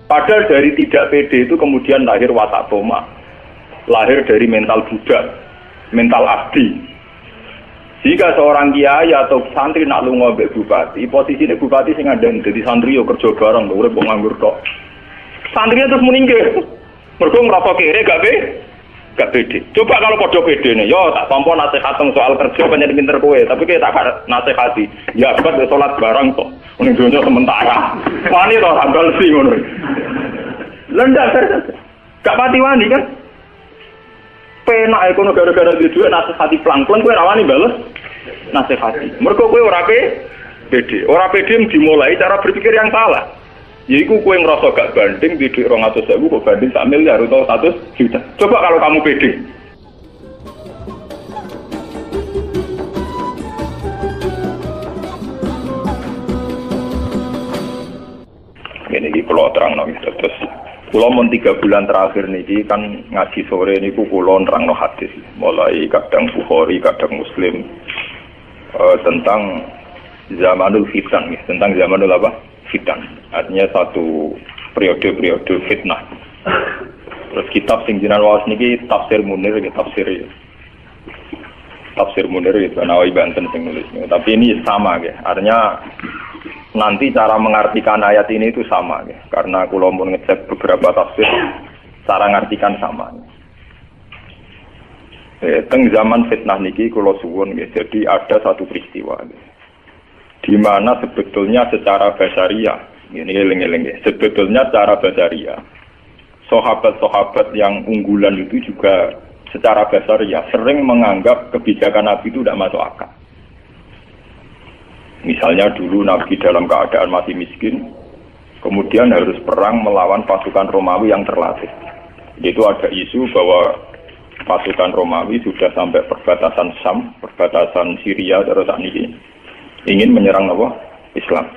Padahal dari tidak pede itu kemudian lahir watak toma, lahir dari mental budak, mental abdi. Jika seorang kiai atau santri nak lunga mbek bupati, posisine bupati sing ngandani dadi santri yo kerja bareng, urip kok nganggur tok. Santrinya terus meninggal. Mergo ngrasa kere gak pede. Coba kalau padha pedene, yo tak tampa nasihat soal kerja pancen pinter kowe, tapi kowe tak nasihati. Ya abad salat bareng kok. Ning donya sementara. Wani to rambal sih ngono. Lendak gak pati wani kan? Penak ekono gara-gara duwe nasihati plang-plang kowe rawani bales nasihati. Mergo kowe ora pede. Ora pede dimulai cara berpikir yang salah. Yaiku kowe ngerasa gak banding di 200.000 kok banding 1 miliar atau 100 juta. Coba kalau kamu pede. Ini kalau terang nang terus. Kalau mau 3 bulan terakhir niki kan ngaji sore niku kula nerangno hadis. Mulai kadang Bukhari, kadang Muslim tentang zamanul fitan, tentang zamanul apa? Fitan. Artinya satu periode fitnah. Terus kitab sing jenengan waos niki Tafsir Munir iki Tafsir Munir itu Nawawi Banten sing nulis. Tapi ini sama ya. Artinya nanti cara mengartikan ayat ini itu sama ya. Karena kula mun ngecek beberapa tafsir cara ngartikan sama. Teng zaman fitnah niki kula suwun ya. Jadi ada satu peristiwa ya. Di mana sebetulnya secara basariah, ini eling-eling ya, sebetulnya secara basariah, sahabat-sahabat yang unggulan itu juga secara basariah sering menganggap kebijakan Nabi itu tidak masuk akal. Misalnya dulu Nabi dalam keadaan masih miskin, kemudian harus perang melawan pasukan Romawi yang terlatih. Itu ada isu bahwa pasukan Romawi sudah sampai perbatasan Syam, perbatasan Syria, terus ini ingin menyerang apa? Islam.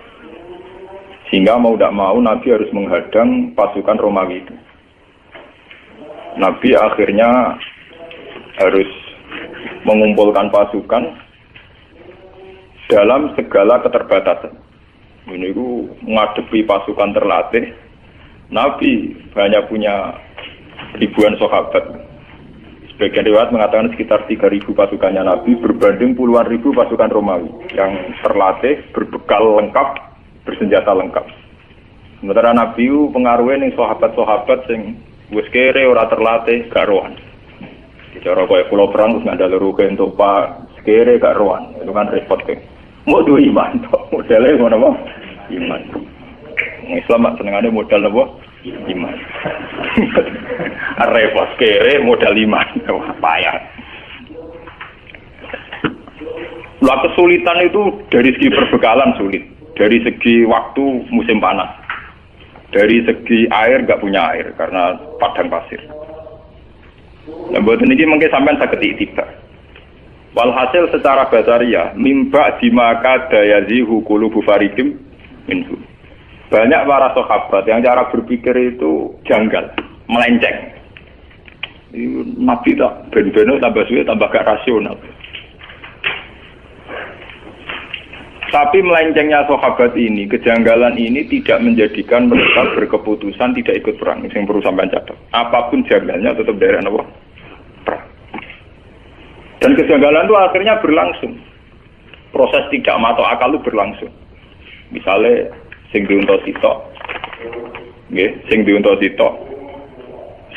Sehingga mau tidak mau Nabi harus menghadang pasukan Romawi itu. Nabi akhirnya harus mengumpulkan pasukan dalam segala keterbatasan. Ini itu menghadapi pasukan terlatih. Nabi banyak punya ribuan sahabat. Sebagian riwayat mengatakan sekitar 3.000 pasukannya Nabi berbanding puluhan ribu pasukan Romawi yang terlatih, berbekal lengkap, bersenjata lengkap. Sementara Nabi itu pengaruhnya nih sahabat-sahabat yang wis kere ora terlatih gak rohan. Cara kaya pulau perang terus ngandal ruke untuk pak kere gak rohan. Itu kan repot kan. Mau dua iman tok, modalnya ngono apa? Iman. Islam senengane modal apa? Iman. Repot kere modal iman. Wah, payah. Lah kesulitan itu dari segi perbekalan sulit, dari segi waktu musim panas, dari segi air nggak punya air karena padang pasir. Nah buat ini mungkin sampai sakit tiba. Walhasil secara basariah mimba dimaka dayazihu qulubu faridim minhu. Banyak para sahabat yang cara berpikir itu janggal, melenceng. Nabi tak ben-beno tambah suwe tambah gak rasional. Tapi melencengnya sahabat ini, kejanggalan ini tidak menjadikan mereka berkeputusan tidak ikut perang. Yang perlu sampai catat. Apapun janggalnya tetap daerah apa? Perang. Dan kejanggalan itu akhirnya berlangsung. Proses tidak masuk akal itu berlangsung. Misalnya sing diunta sitok. Nggih, sing diunta sitok.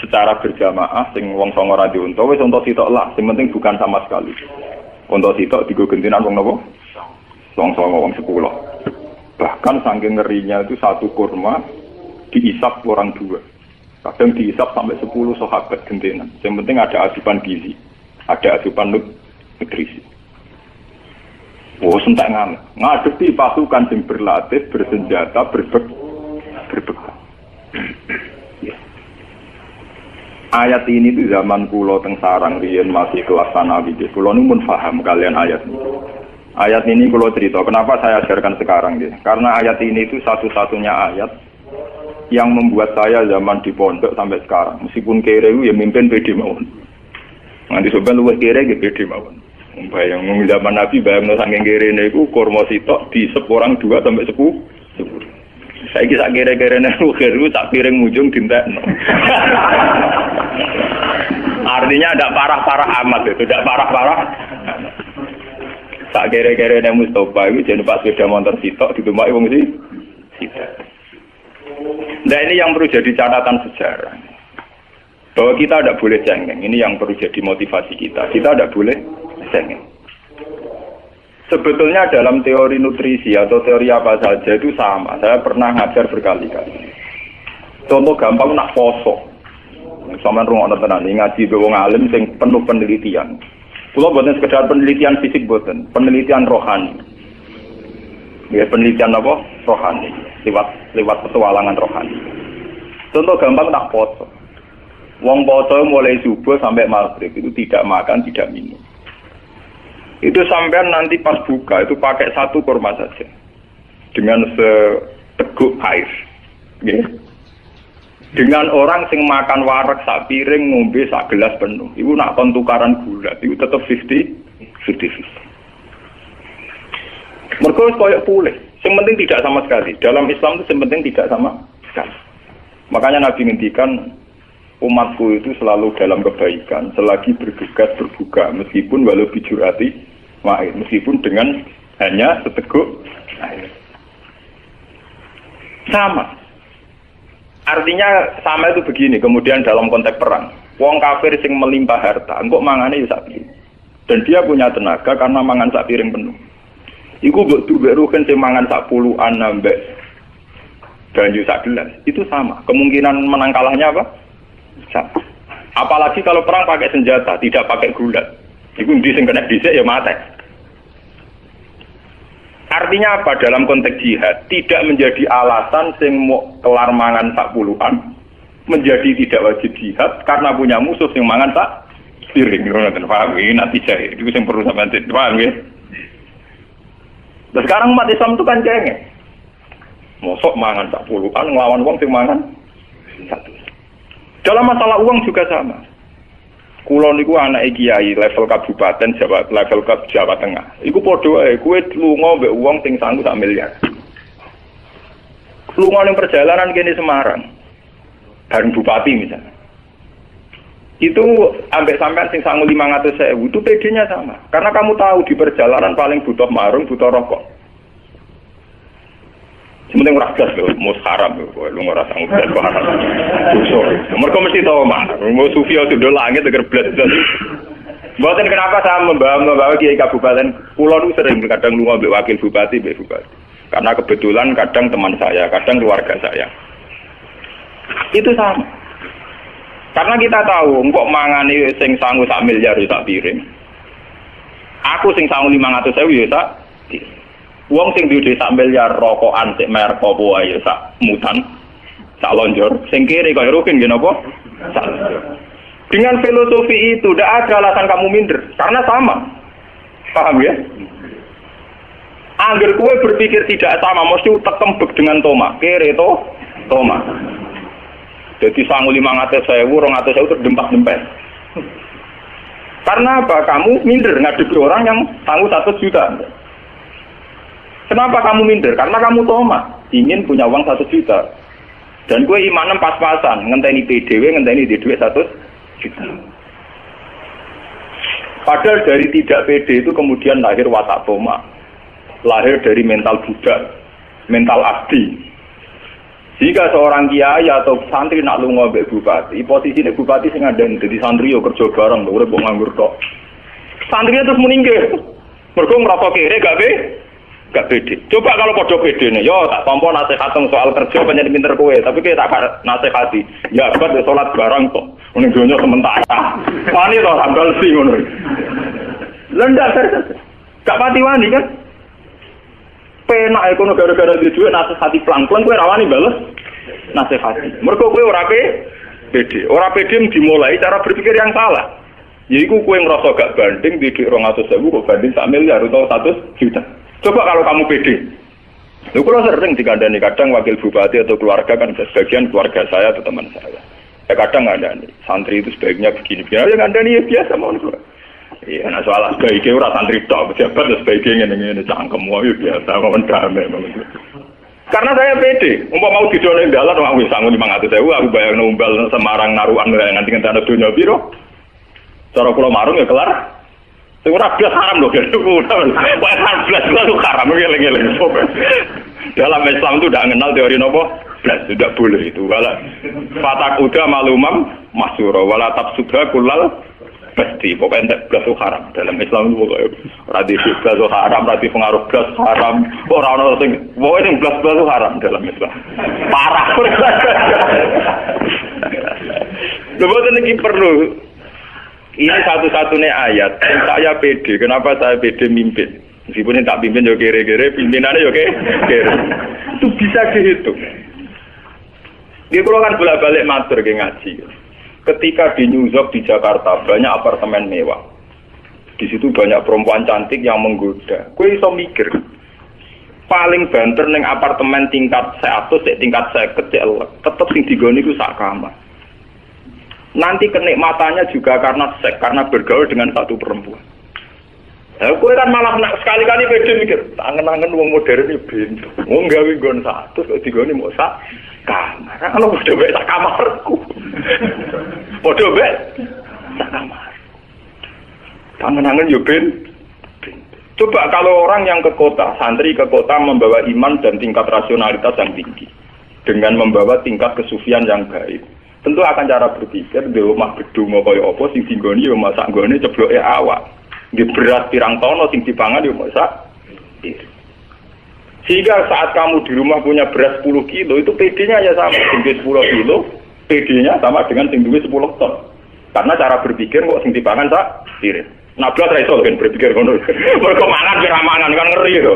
Secara berjamaah sing wong songo ra diunta wis unta sitok lah, sing penting bukan sama sekali. Unta sitok digo gentinan wong napa? Wong songo wong 10. Bahkan saking ngerinya itu satu kurma diisap orang 2. Kadang diisap sampai 10 sahabat gentenan. Yang penting ada asupan gizi, ada asupan nutrisi. Oh, sentak ngadepi pasukan sing berlatih, bersenjata, berbekal. Ayat ini di zaman kula teng sarang riyen masih kelas sanawi. Kula nu pun paham kalian ayat ini. Ayat ini kula cerita, kenapa saya ajarkan sekarang ya? Karena ayat ini itu satu-satunya ayat yang membuat saya zaman di pondok sampai sekarang. Meskipun kere ya mimpin pede mawon. Nanti sopan luwih kere ge pede mawon. Bayang zaman Nabi bayang saking kere niku kurma sitok diisep orang 2 sampai 10. Saiki sak kere-kerene ruger sak piring mujung dintekno. Artinya tidak parah-parah amat itu, tidak parah-parah. Sak kere-kerene Mustafa itu jenenge Pak sepeda motor sitok ditumpaki wong sitok. Nah ini yang perlu jadi catatan sejarah. Bahwa kita tidak boleh cengeng. Ini yang perlu jadi motivasi kita. Kita tidak boleh cengeng. Sebetulnya dalam teori nutrisi atau teori apa saja itu sama. Saya pernah ngajar berkali-kali. Contoh gampang nak poso. Sampeyan rungokno tenan ngaji be wong alim sing penuh penelitian. Kula boten sekedar penelitian fisik boten, penelitian rohani. Ya penelitian apa? Rohani. Lewat petualangan rohani. Contoh gampang nak poso. Wong poso mulai subuh sampai maghrib itu tidak makan, tidak minum. Itu sampean nanti pas buka itu pakai satu kurma saja. Dengan seteguk air. Okay. Dengan orang sing makan wareg sak piring ngombe sak gelas penuh. Iku nak kon tukaran gula, itu tetap 50-50. Mergo koyo pulih. Yang penting tidak sama sekali. Dalam Islam itu yang penting tidak sama sekali. Makanya Nabi ngendikan umatku itu selalu dalam kebaikan selagi bergegas berbuka meskipun walau bijurati ma'in, meskipun dengan hanya seteguk air. Sama. Artinya sama itu begini, kemudian dalam konteks perang. Wong kafir sing melimpah harta, engkok mangane ya sak piring. Dan dia punya tenaga karena mangan sak piring penuh. Iku mbok duwe rugen sing mangan sak puluhan nambah banyu sak gelas. Itu sama. Kemungkinan menang kalahnya apa? Sama. Apalagi kalau perang pakai senjata, tidak pakai gulat. Iku ndi sing kena dhisik ya mate. Artinya apa dalam konteks jihad? Tidak menjadi alasan sing mau kelar mangan sak puluhan menjadi tidak wajib jihad karena punya musuh sing mangan sak piring. Ngoten paham iki nanti jahe. Iku sing perlu sampeyan paham nggih. Dan sekarang umat Islam itu kan cengeng. Mosok mangan sak puluhan nglawan wong sing mangan satu. Dalam masalah uang juga sama. Kulo niku anake kiai level kabupaten Jawa, level Jawa Tengah. Iku padha wae, kowe lunga mbek wong sing sanggup sak miliar. Lunga ning perjalanan kene Semarang. Bareng bupati misalnya. Itu ambek sampean sing sangu 500.000 itu PD-nya sama. Karena kamu tahu di perjalanan paling butuh marung, butuh rokok. Sementing ora gas lho, mus haram lho, lu ora sanggup gas haram. Dosa. Mergo mesti tau mah, mau sufi sudah langit teger blas. Mboten kenapa saya membawa kiai kabupaten Pulau itu sering kadang lu ngambil wakil bupati, bupati. Karena kebetulan kadang teman saya, kadang keluarga saya. Itu sama. Karena kita tahu, kok mangani sing sangu sak miliar ya sak piring. Aku sing sangu 500.000 ya sak. Wong sing duwe sak miliar rokokan sik merek apa wae ya sak mutan, sak lonjor. Sing kiri kaya rukin nggih napa? Sak lonjor. Dengan filosofi itu tidak ada alasan kamu minder, karena sama. Paham ya? Angger kowe berpikir tidak sama, mesti tekembek dengan toma. Kere to, toma. Jadi sangu 500.000, 200.000 terdempak-dempet. Karena apa? Kamu minder ngadepi orang yang sangu 1 juta. Kenapa kamu minder? Karena kamu toma, ingin punya uang 1 juta. Dan gue imanem pas-pasan, ngenteni PDW, ngenteni di duit 1 juta. Padahal dari tidak PD itu kemudian lahir watak toma. Lahir dari mental budak, mental abdi. Jika seorang kiai atau santri nak lunga mbek bupati, posisine bupati sing ngandani dadi santri yo kerja bareng, urip kok nganggur tok. Santri terus meninggal. Mergo ngrasa kere gak pede. Coba kalau padha pedene, yo tak tampa nasihat soal kerja pancen pinter kowe, tapi kowe tak nasihati. Ya abad salat bareng kok. Ning donya sementara. Wani to sambal sing ngono. Lendak gak pati wani kan? Penak ekono gara-gara duwe dhuwit nasihati pelan-pelan kowe rawani bales nasihati. Mergo kowe ora pede. Ora pede dimulai cara berpikir yang salah. Yaiku kowe ngrasa gak banding di dhuwit 200.000 kok banding 1 miliar atau 100 juta. Coba kalau kamu pede. Lho kula sering dikandani kadang wakil bupati atau keluarga kan sebagian keluarga saya atau teman saya. Ya kadang ngandani santri itu sebaiknya begini. Ya ngandani ya biasa mohon kula. Iya, nah soal sebaiknya ora santri tok, pejabat sebaiknya ngene-ngene cangkem wae biasa mawon damai. Karena saya pede, mau didono dalan aku wis sanggup 500.000, aku bayangno umbal Semarang narukan nganti ngenteni donya piro. Cara kula marung ya kelar. Sing ora blas haram lho, wah blas itu haram ngeleng-ngeleng. Dalam Islam itu tidak mengenal teori nopo, blas tidak boleh itu. Wala fatakuda malumam masyura wala tafsudha kullal pasti pokoknya blas itu haram. Dalam Islam itu pokoknya radhi blas itu haram, radhi pengaruh blas haram. Orang-orang sing pokoknya sing blas itu haram dalam Islam. Parah. Sebetulnya ini perlu. Ini satu-satunya ayat yang saya pede. Kenapa saya pede mimpin? Meskipun yang tak pimpin ya kere-kere, pimpinannya ya kere. Itu bisa dihitung. Dia kalau kan bolak-balik matur ke ngaji. Ketika di New York, di Jakarta, banyak apartemen mewah. Di situ banyak perempuan cantik yang menggoda. Gue iso mikir. Paling banter neng apartemen tingkat 100, tingkat 50, tetep sing digoni ku sak kamar. Nanti kenikmatannya juga karena seks, karena bergaul dengan satu perempuan. Nah, gue kan malah sekali-kali pede mikir, tangan-tangan wong modern ini bintu. Wong gawe nggon 100 kok digoni mau sak kamar. Kalau udah bae sak kamarku. Podo bae sak kamar. Tangan-tangan yo bintu. Coba kalau orang yang ke kota, santri ke kota membawa iman dan tingkat rasionalitas yang tinggi dengan membawa tingkat kesufian yang baik. Tentu akan cara berpikir di rumah gedung kaya apa sing dinggoni yo masak nggone cebloke awak. Di beras pirang tono sing dipangan yo masak. Sehingga saat kamu di rumah punya beras 10 kilo itu PD-nya ya sama, sing 10 kilo, PD-nya sama dengan sing duwe 10 ton. Karena cara berpikir kok sing dipangan sak piring. Nah, belas ra iso kan berpikir ngono. Mergo mangan kira mangan kan ngeri to.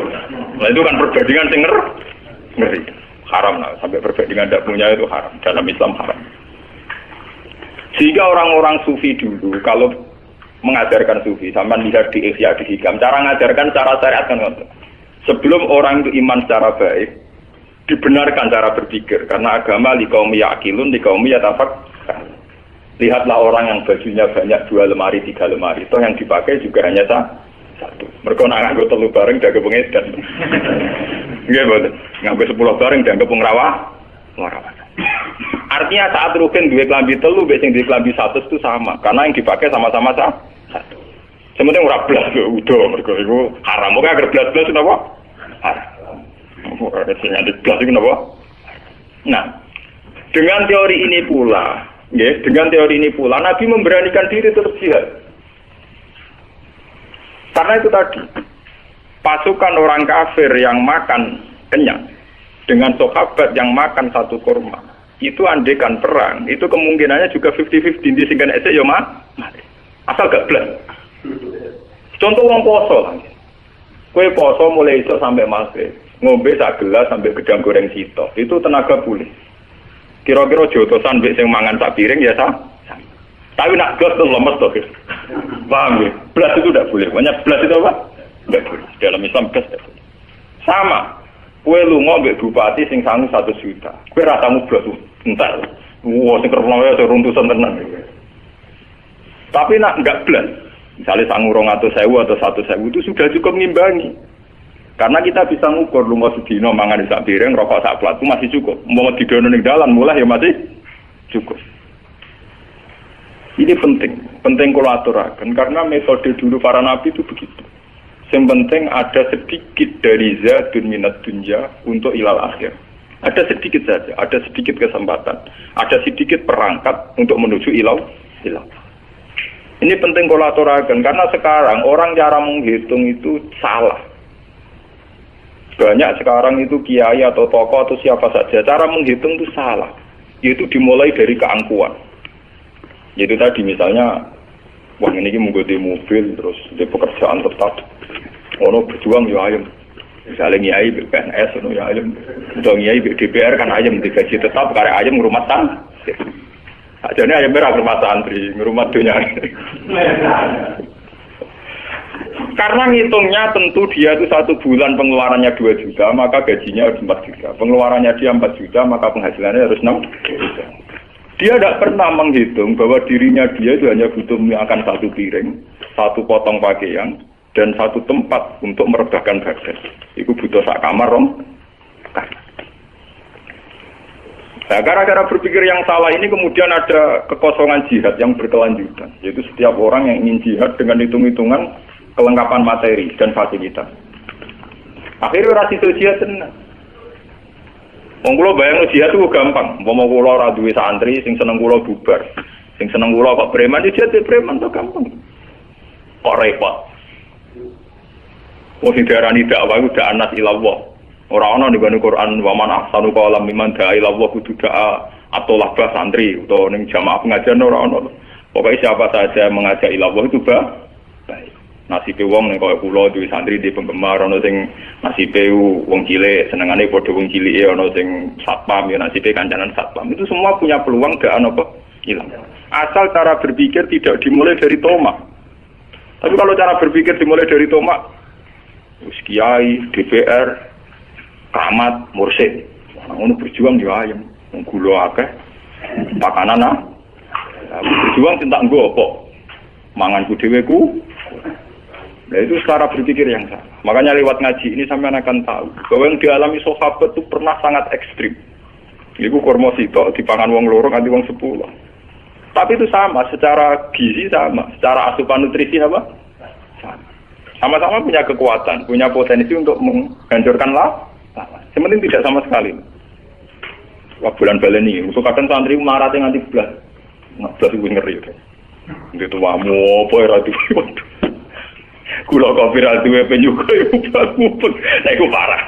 Nah, itu kan perbandingan sing ngeri. Haram lah, sampai perbandingan tidak punya itu haram. Dalam Islam haram. Sehingga orang-orang sufi dulu, kalau mengajarkan sufi, sama lihat di Ihya di Hikam, cara mengajarkan cara syariat kan sebelum orang itu iman secara baik, dibenarkan cara berpikir. Karena agama liqaumi ya'qilun, liqaumi yatafakkar. Lihatlah orang yang bajunya banyak 2 lemari, 3 lemari, toh yang dipakai juga hanya satu. Mereka nak nganggo 3 bareng dianggap pengedan. Nggih mboten. Nganggo 10 bareng dianggap pengrawah. Artinya saat rugen duwe klambi 3 mbek sing duwe klambi 100 itu sama, karena yang dipakai sama-sama satu. Sementing ora blas udah mergo iku haram. Kok agar blas-blas napa? Haram. Ora sing ada blas iku napa? Nah, dengan teori ini pula, nggih, dengan teori ini pula Nabi memberanikan diri tetap jihad. Karena itu tadi pasukan orang kafir yang makan kenyang dengan sahabat yang makan satu kurma. Itu andekan perang, itu kemungkinannya juga 50-50 di singkan esek ya mati. Asal gak blas. Contoh wong poso lah. Kue poso mulai iso sampai maghrib, ngombe sak gelas sampai gedang goreng sitok. Itu tenaga pulih. Kira-kira jotosan mbek sing mangan sak piring ya sama. Tapi nak gelas tuh lemes tuh. Paham ya? Blas itu tidak boleh. Banyak blas itu apa? Tidak boleh. Dalam Islam blas tidak boleh. Sama. Kue lunga mbek bupati sing sangu 1 juta. Kue ratamu blas entar. Wah, sing kerlawe runtusan tenan. Tapi nak enggak blas. Misalnya sangu 200.000 atau 100.000 itu sudah cukup ngimbangi. Karena kita bisa ngukur lunga sedina mangan sak piring, rokok sak plat itu masih cukup. Mau didono ning dalan mulai ya masih cukup. Ini penting kalau aturakan karena metode dulu para nabi itu begitu. Yang penting ada sedikit dari zadun minat dunya untuk ilal akhir. Ada sedikit saja, ada sedikit kesempatan, ada sedikit perangkat untuk menuju ilal. Ini penting kalau aturakan karena sekarang orang cara menghitung itu salah. Banyak sekarang itu kiai atau tokoh atau siapa saja cara menghitung itu salah. Yaitu dimulai dari keangkuhan. Yaitu tadi misalnya, wah ini menggode mobil terus di pekerjaan tetap. Ono berjuang ya ayam. Misalnya nyai PNS ono ya ayam. Udah nyai DPR kan ayam digaji tetap karena ayam ngrumat tan. Ajane ayam merah ngrumat santri, ngrumat dunia. Karena ngitungnya tentu dia itu 1 bulan pengeluarannya 2 juta, maka gajinya harus 4 juta. Pengeluarannya dia 4 juta, maka penghasilannya harus 6 juta. Dia tidak pernah menghitung bahwa dirinya dia itu hanya butuh makan 1 piring, 1 potong pakaian, dan 1 tempat untuk merebahkan badan. Itu butuh sak kamar, Nah, gara-gara berpikir yang salah ini kemudian ada kekosongan jihad yang berkelanjutan. Yaitu setiap orang yang ingin jihad dengan hitung-hitungan kelengkapan materi dan fasilitas. Akhirnya orang situ jihad tenang. Wong kula bayang jihad itu gampang. Umpama kula ora duwe santri sing seneng kula bubar. Sing seneng kula kok preman jihad preman to gampang. Kok repot. Wong sing diarani dakwah iku da'anas ilallah. Ora ana ning Quran wa man ahsanu qalam mimman da'a ila Allah kudu da'a atau labah santri utawa ning jamaah pengajian ora ana. Pokoke siapa saja mengajak ila Allah itu baik. Nasibe wong ning koyo kula duwe santri di penggemar ana sing nasibe wong cilik senengane padha wong cilike ana sing satpam ya nasibe kancanan satpam. Itu semua punya peluang da'a apa? Hilang. Asal cara berpikir tidak dimulai dari tomak. Tapi kalau cara berpikir dimulai dari tomak, kiai, DPR, keramat, mursyid. Ngono berjuang yo ayem. Gula akeh. Pakanan berjuang tentang nggo apa? Manganku dhewe ku. Nah itu cara berpikir yang salah. Makanya lewat ngaji ini sampean akan tahu bahwa yang dialami sahabat itu pernah sangat ekstrim. Iku kurma sitok dipangan wong loro nganti wong 10. Tapi itu sama, secara gizi sama, secara asupan nutrisi apa? Sama-sama punya kekuatan, punya potensi untuk menghancurkan yang penting tidak sama sekali. Wah bulan balen ini, untuk kadang santri marah dengan nganti belas itu ngeri. Itu wamu apa ya ratu. Kula kok viral duwe penyuka iku mupet. Nek iku parah.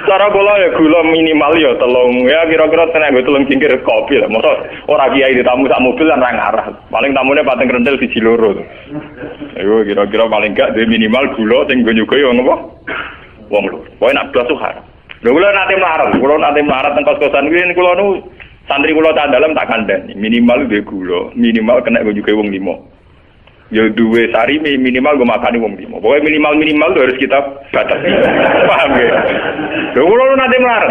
Cara kula ya gula minimal ya telung. Ya kira-kira tenan nggo telung cingkir kopi lah. Mosok ora kiai ditamu sak mobil lan ra ngarah. Paling tamune pateng rentel siji loro. Iku kira-kira paling gak duwe minimal gula sing nggo nyuguhi wong apa? Wong lho. Pokoke nak blas tuh haram. Lho kula nate melarat teng kos-kosan kuwi kula nu santri kula tak dalem tak kandhani. Minimal duwe gula, minimal kena nggo nyuguhi wong 5. Ya duwe sari minimal gue makani wong 5. Pokoknya minimal itu harus kita batasi. Paham ya? Lho kula nanti melarang.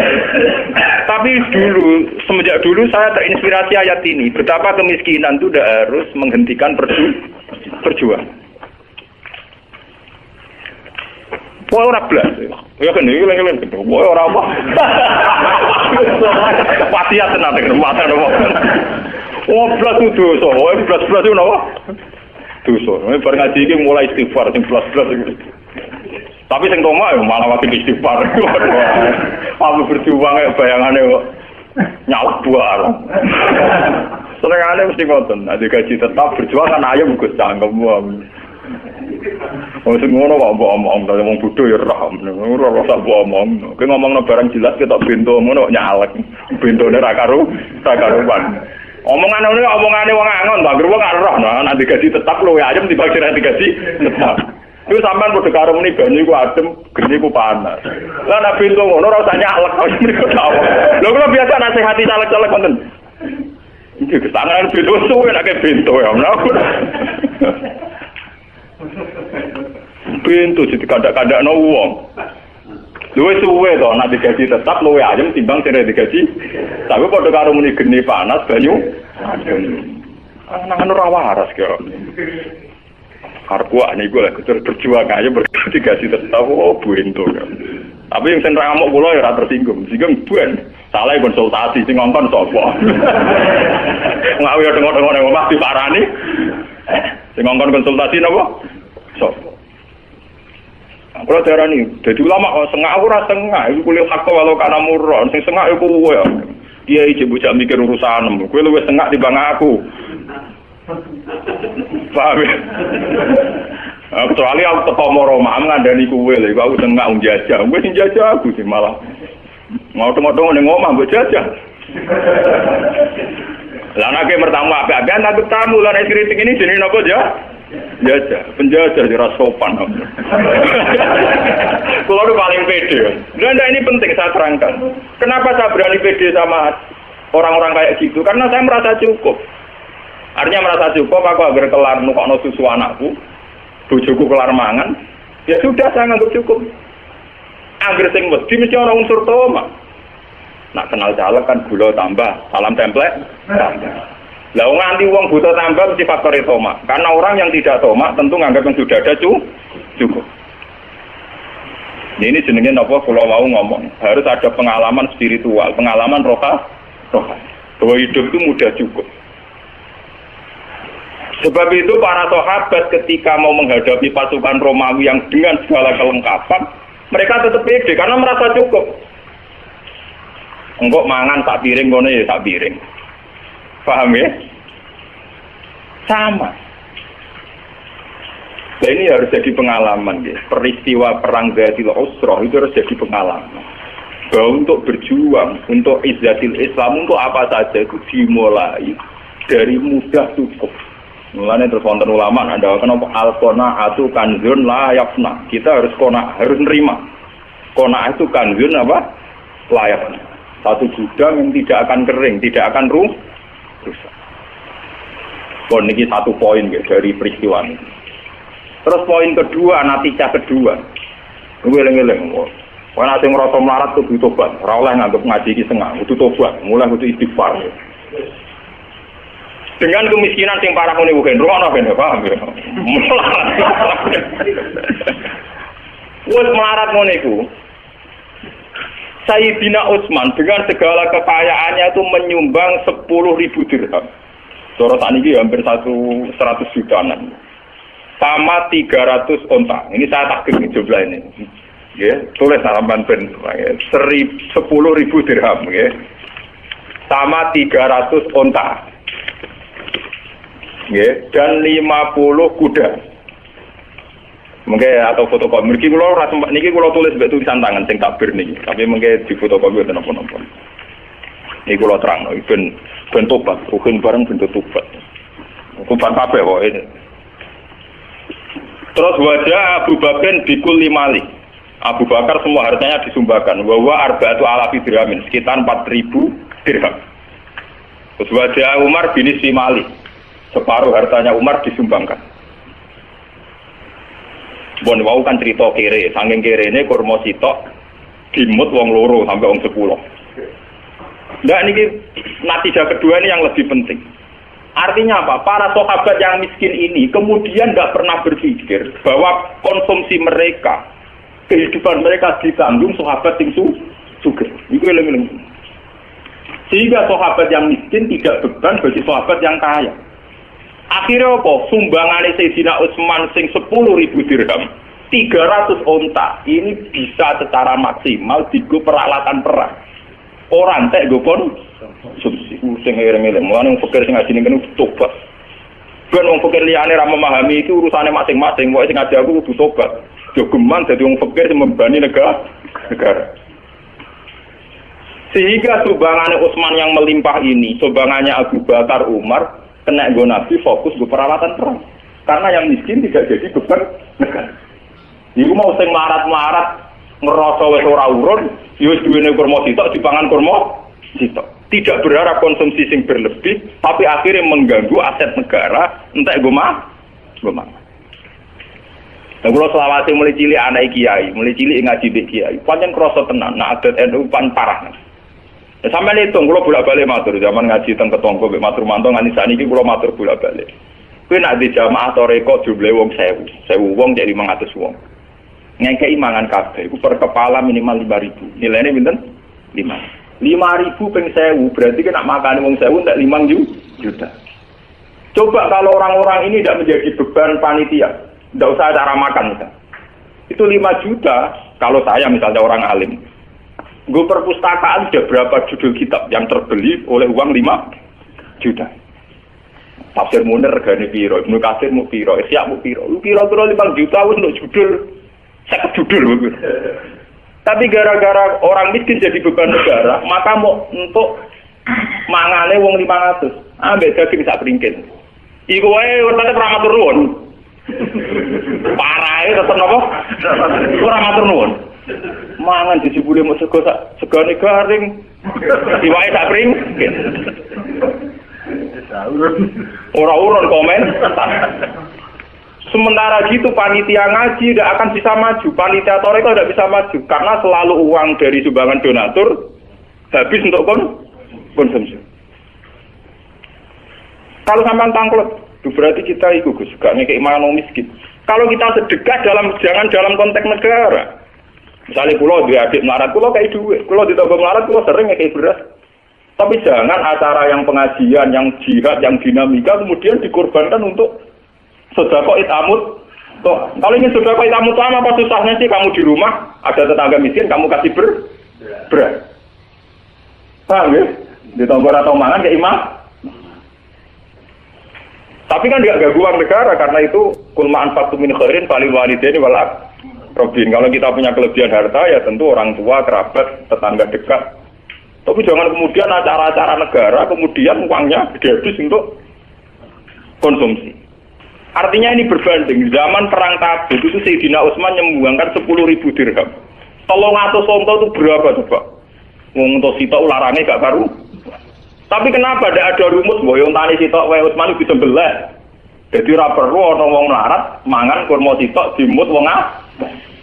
Tapi semenjak dulu saya terinspirasi ayat ini. Betapa kemiskinan itu tidak harus menghentikan perjuangan. Wah ora blas. Ya kan iki leng-leng. Wah ora apa. Wasiat tenan nek mata nopo. Oh blas itu dosa. Oh blas itu nopo? Dosa. Bar ngaji iki mulai istighfar sing blas-blas iki. Tapi sing toma ya malah wakil istighfar. Aku berjuang kaya bayangane kok nyalak buar. Senengane mesti ngoten. Nek gaji tetap berjuang kan ayam Gus cangkem wae. Oh sing ngono kok mbok omong ta wong bodho ya ora rasa mbok omong. Ki ngomongno barang jelas ketok bento ngono kok nyalek. Bentone ra karuan. Omongane wong angon ta, wong gak roh nek digaji tetap luwe ayem dibagi nek digaji tetap. Iku sampean padha karo muni banyu iku adem, geni iku panas. Lah nek pintu ngono ora usah nyalek kok mriko tau. Lho kula biasa nasihati caleg-caleg wonten. Iki ketangan pintu suwe nek pintu ya. Pintu dikadak-kadakno wong. Luwe suwe to nek digaji tetap luwe ayem timbang sing digaji. Tapi padha karo muni geni panas banyu adem. Nang ora waras kok. Karku ane gue lah berjuang aja digaji tetap buento kan. Tapi yang sentra ngamuk kula ya ora tersinggung. Singgung buen. Salah konsultasi sing ngongkon sapa. Ngawi ya tengok-tengok nang omah diparani. Sing ngongkon konsultasi napa? Sapa? Kalau darani, jadi ulama kok sengak aku rasa sengak, itu kuliah hakka walau karena murah, sing sengak itu kowe ya. Dia iki bocah mikir urusan, kowe luwih sengak dibanding aku. Paham ya? Kecuali aku teko Moroma ngandani kowe lho, aku sengak wong jajah. Kowe sing jajah aku sih malah. Mau tengok-tengok ning omah mbok jajah. Lah nek mertamu apik-apian tak tamu lan kritik ini jenenge napa ya? Jajah, penjajah ora sopan. Kalau itu paling pede. Nah, ini penting saya terangkan. Kenapa saya berani pede sama orang-orang kayak gitu? Karena saya merasa cukup. Artinya merasa cukup, aku agar kelar nukokno susu anakku, bojoku kelar mangan, ya sudah saya nganggap cukup. Agar sing wedi mesti ana unsur toma. Nak kenal caleg kan gula tambah, salam template tambah. Lah nganti wong buta tambah mesti faktor toma. Karena orang yang tidak toma tentu nganggap yang sudah ada cukup. Ini jenenge napa kula mau ngomong, harus ada pengalaman spiritual, pengalaman rohani. Bahwa hidup itu mudah cukup. Sebab itu para sahabat ketika mau menghadapi pasukan Romawi yang dengan segala kelengkapan, mereka tetap pede karena merasa cukup. Engkau mangan tak piring, kono ya tak piring. Paham ya? Sama. Nah, ini harus jadi pengalaman ya. Peristiwa perang Zatil Usrah itu harus jadi pengalaman. Bahwa untuk berjuang, untuk izzatil Islam, untuk apa saja itu dimulai dari mudah cukup. Mulanya terus wonten ulama ada kenapa al-qanaatu kanzun la yafna. Kita harus harus nerima. Qanaah itu kanzun apa? La yafna. Satu gudang yang tidak akan kering, tidak akan rusak. Ini satu poin ya, dari peristiwa ini. Terus poin kedua, natijah kedua. Ngeleng-ngeleng. Kalau nanti ngerasa melarat itu butuh tobat. Ora oleh nganggep ngaji iki sengah, butuh tobat, mulai butuh istighfar. Dengan kemiskinan sing parah ngene bukan rumakno ben paham ya. Wes melarat ngene iku. Sayyidina Utsman dengan segala kekayaannya itu menyumbang 10.000 dirham. Cara sakniki hampir 100 jutaan. Sama 300 onta. Ini saya takdir jumlah ini. Ya, tulis halaman ben 10.000 dirham ya. Sama 300 onta. Ya, dan 50 kuda. Mungkin atau fotokopi. Niki kula tulis mbek tulisan tangan sing takbir niki. Tapi mungkin di fotokopi utawa napa-napa. Niki kula terangno ben tobat, rukun bareng ben tobat. Kumpul kabeh kok ini. Terus wajah Abu Bakar bikul 5 mali. Abu Bakar semua hartanya disumbangkan. Bahwa arba'atu alafi dirhamin, sekitar 4.000 dirham. Terus wajah Umar bin Simali. Separuh hartanya Umar disumbangkan. Bon wau kan cerita kere, saking kerene kurma sitok dimut wong loro sampai wong 10. Nah ini natijah kedua ini yang lebih penting. Artinya apa? Para sahabat yang miskin ini kemudian tidak pernah berpikir bahwa konsumsi mereka, kehidupan mereka ditanggung sahabat yang sugih. Itu eleng-eleng. Sehingga sahabat yang miskin tidak beban bagi sahabat yang kaya. Akhirnya apa? Sumbangan Sayyidina Utsman sing 10.000 dirham, 300 onta. Ini bisa secara maksimal digo peralatan perang. Orang tak go pon subsidi sing ngereng-ngereng. Mulane pikir sing ngajine kene tobat. Ben wong pikir liyane ra memahami iki urusane masing-masing. Kok sing ngaji aku kudu tobat. Jogeman dadi wong pikir sing membani negara. Sehingga sumbangannya Utsman yang melimpah ini, sumbangannya Abu Bakar, Umar, kena go Nabi fokus ke peralatan perang. Karena yang miskin tidak jadi beban negara. Iku mau sing marat-marat ngerasa wis ora urun, ya wis duwene kurma sitok dipangan kurma sitok. Tidak berharap konsumsi sing berlebih, tapi akhirnya mengganggu aset negara, entek go mah. Nah, kalau selawase mulai cilik anak kiai, mulai cilik ngaji mbek kiai, pancen krasa tenan, nah adat NU pan parah. Ya sampeyan hitung, kula bolak-balik matur zaman ngaji teng Ketonggo mbek matur mantong nganti sakniki kula matur bolak-balik. Kuwi nek di jamaah toreko jumlahe wong 1000 wong jadi 500 wong. Ngekei mangan kabeh iku per kepala minimal 5.000. Nilainya pinten? 5.000 ping 1000 berarti kan nak makane wong 1000 entek 5 juta. Coba kalau orang-orang ini tidak menjadi beban panitia, tidak usah cara makan misalnya. Itu 5 juta kalau saya misalnya orang alim. Gue perpustakaan sudah berapa judul kitab yang terbeli oleh uang 5 juta. Tafsir Munir regane piro, Ibnu Katsir mu piro, Ihya mu piro. Lu kira-kira 5 juta wis untuk judul. Saya judul. Tapi gara-gara orang miskin jadi beban negara, maka mau untuk mangane wong 500. Ambek daging sak pringkit. Iku wae urate ora matur nuwun. Parahe tetep napa? Ora matur nuwun. Mangan dijebule mok segone garing. Iwake sak pringkit. Ora urun komen. Sementara gitu panitia ngaji tidak akan bisa maju, panitia toreko tidak bisa maju karena selalu uang dari sumbangan donatur habis untuk konsumsi. Kalau sampean tangklep, berarti kita ikut Gus, gak ngekek mangan miskin. Kalau kita sedekah jangan dalam konteks negara. Misalnya pulau di adik melarat, pulau kayak duit, pulau di toko melarat, pulau sering ngekek beras. Tapi jangan acara yang pengajian, yang jihad, yang dinamika kemudian dikorbankan untuk sedekah itamut. Tuh, kalau ingin sedekah itamut sama apa susahnya sih kamu di rumah ada tetangga miskin kamu kasih beras. Paham ya? Di tonggor atau mangan kayak imam. Tapi kan nggak ganggu uang negara karena itu kulmaan faktu min khairin falil walidaini wal aqrabin. Kalau kita punya kelebihan harta ya tentu orang tua, kerabat, tetangga dekat. Tapi jangan kemudian acara-acara negara kemudian uangnya dihabis untuk konsumsi. Artinya ini berbanding. Zaman perang Tabuk itu Sayyidina Utsman menyumbangkan 10.000 dirham. 300 onto itu berapa coba? Wong to sitok larangnya gak karu. Tapi kenapa tidak ada rumus boyong tani sitok wae Utsman bisa belah. Jadi ora perlu ana wong melarat mangan kurma sitok dimut wong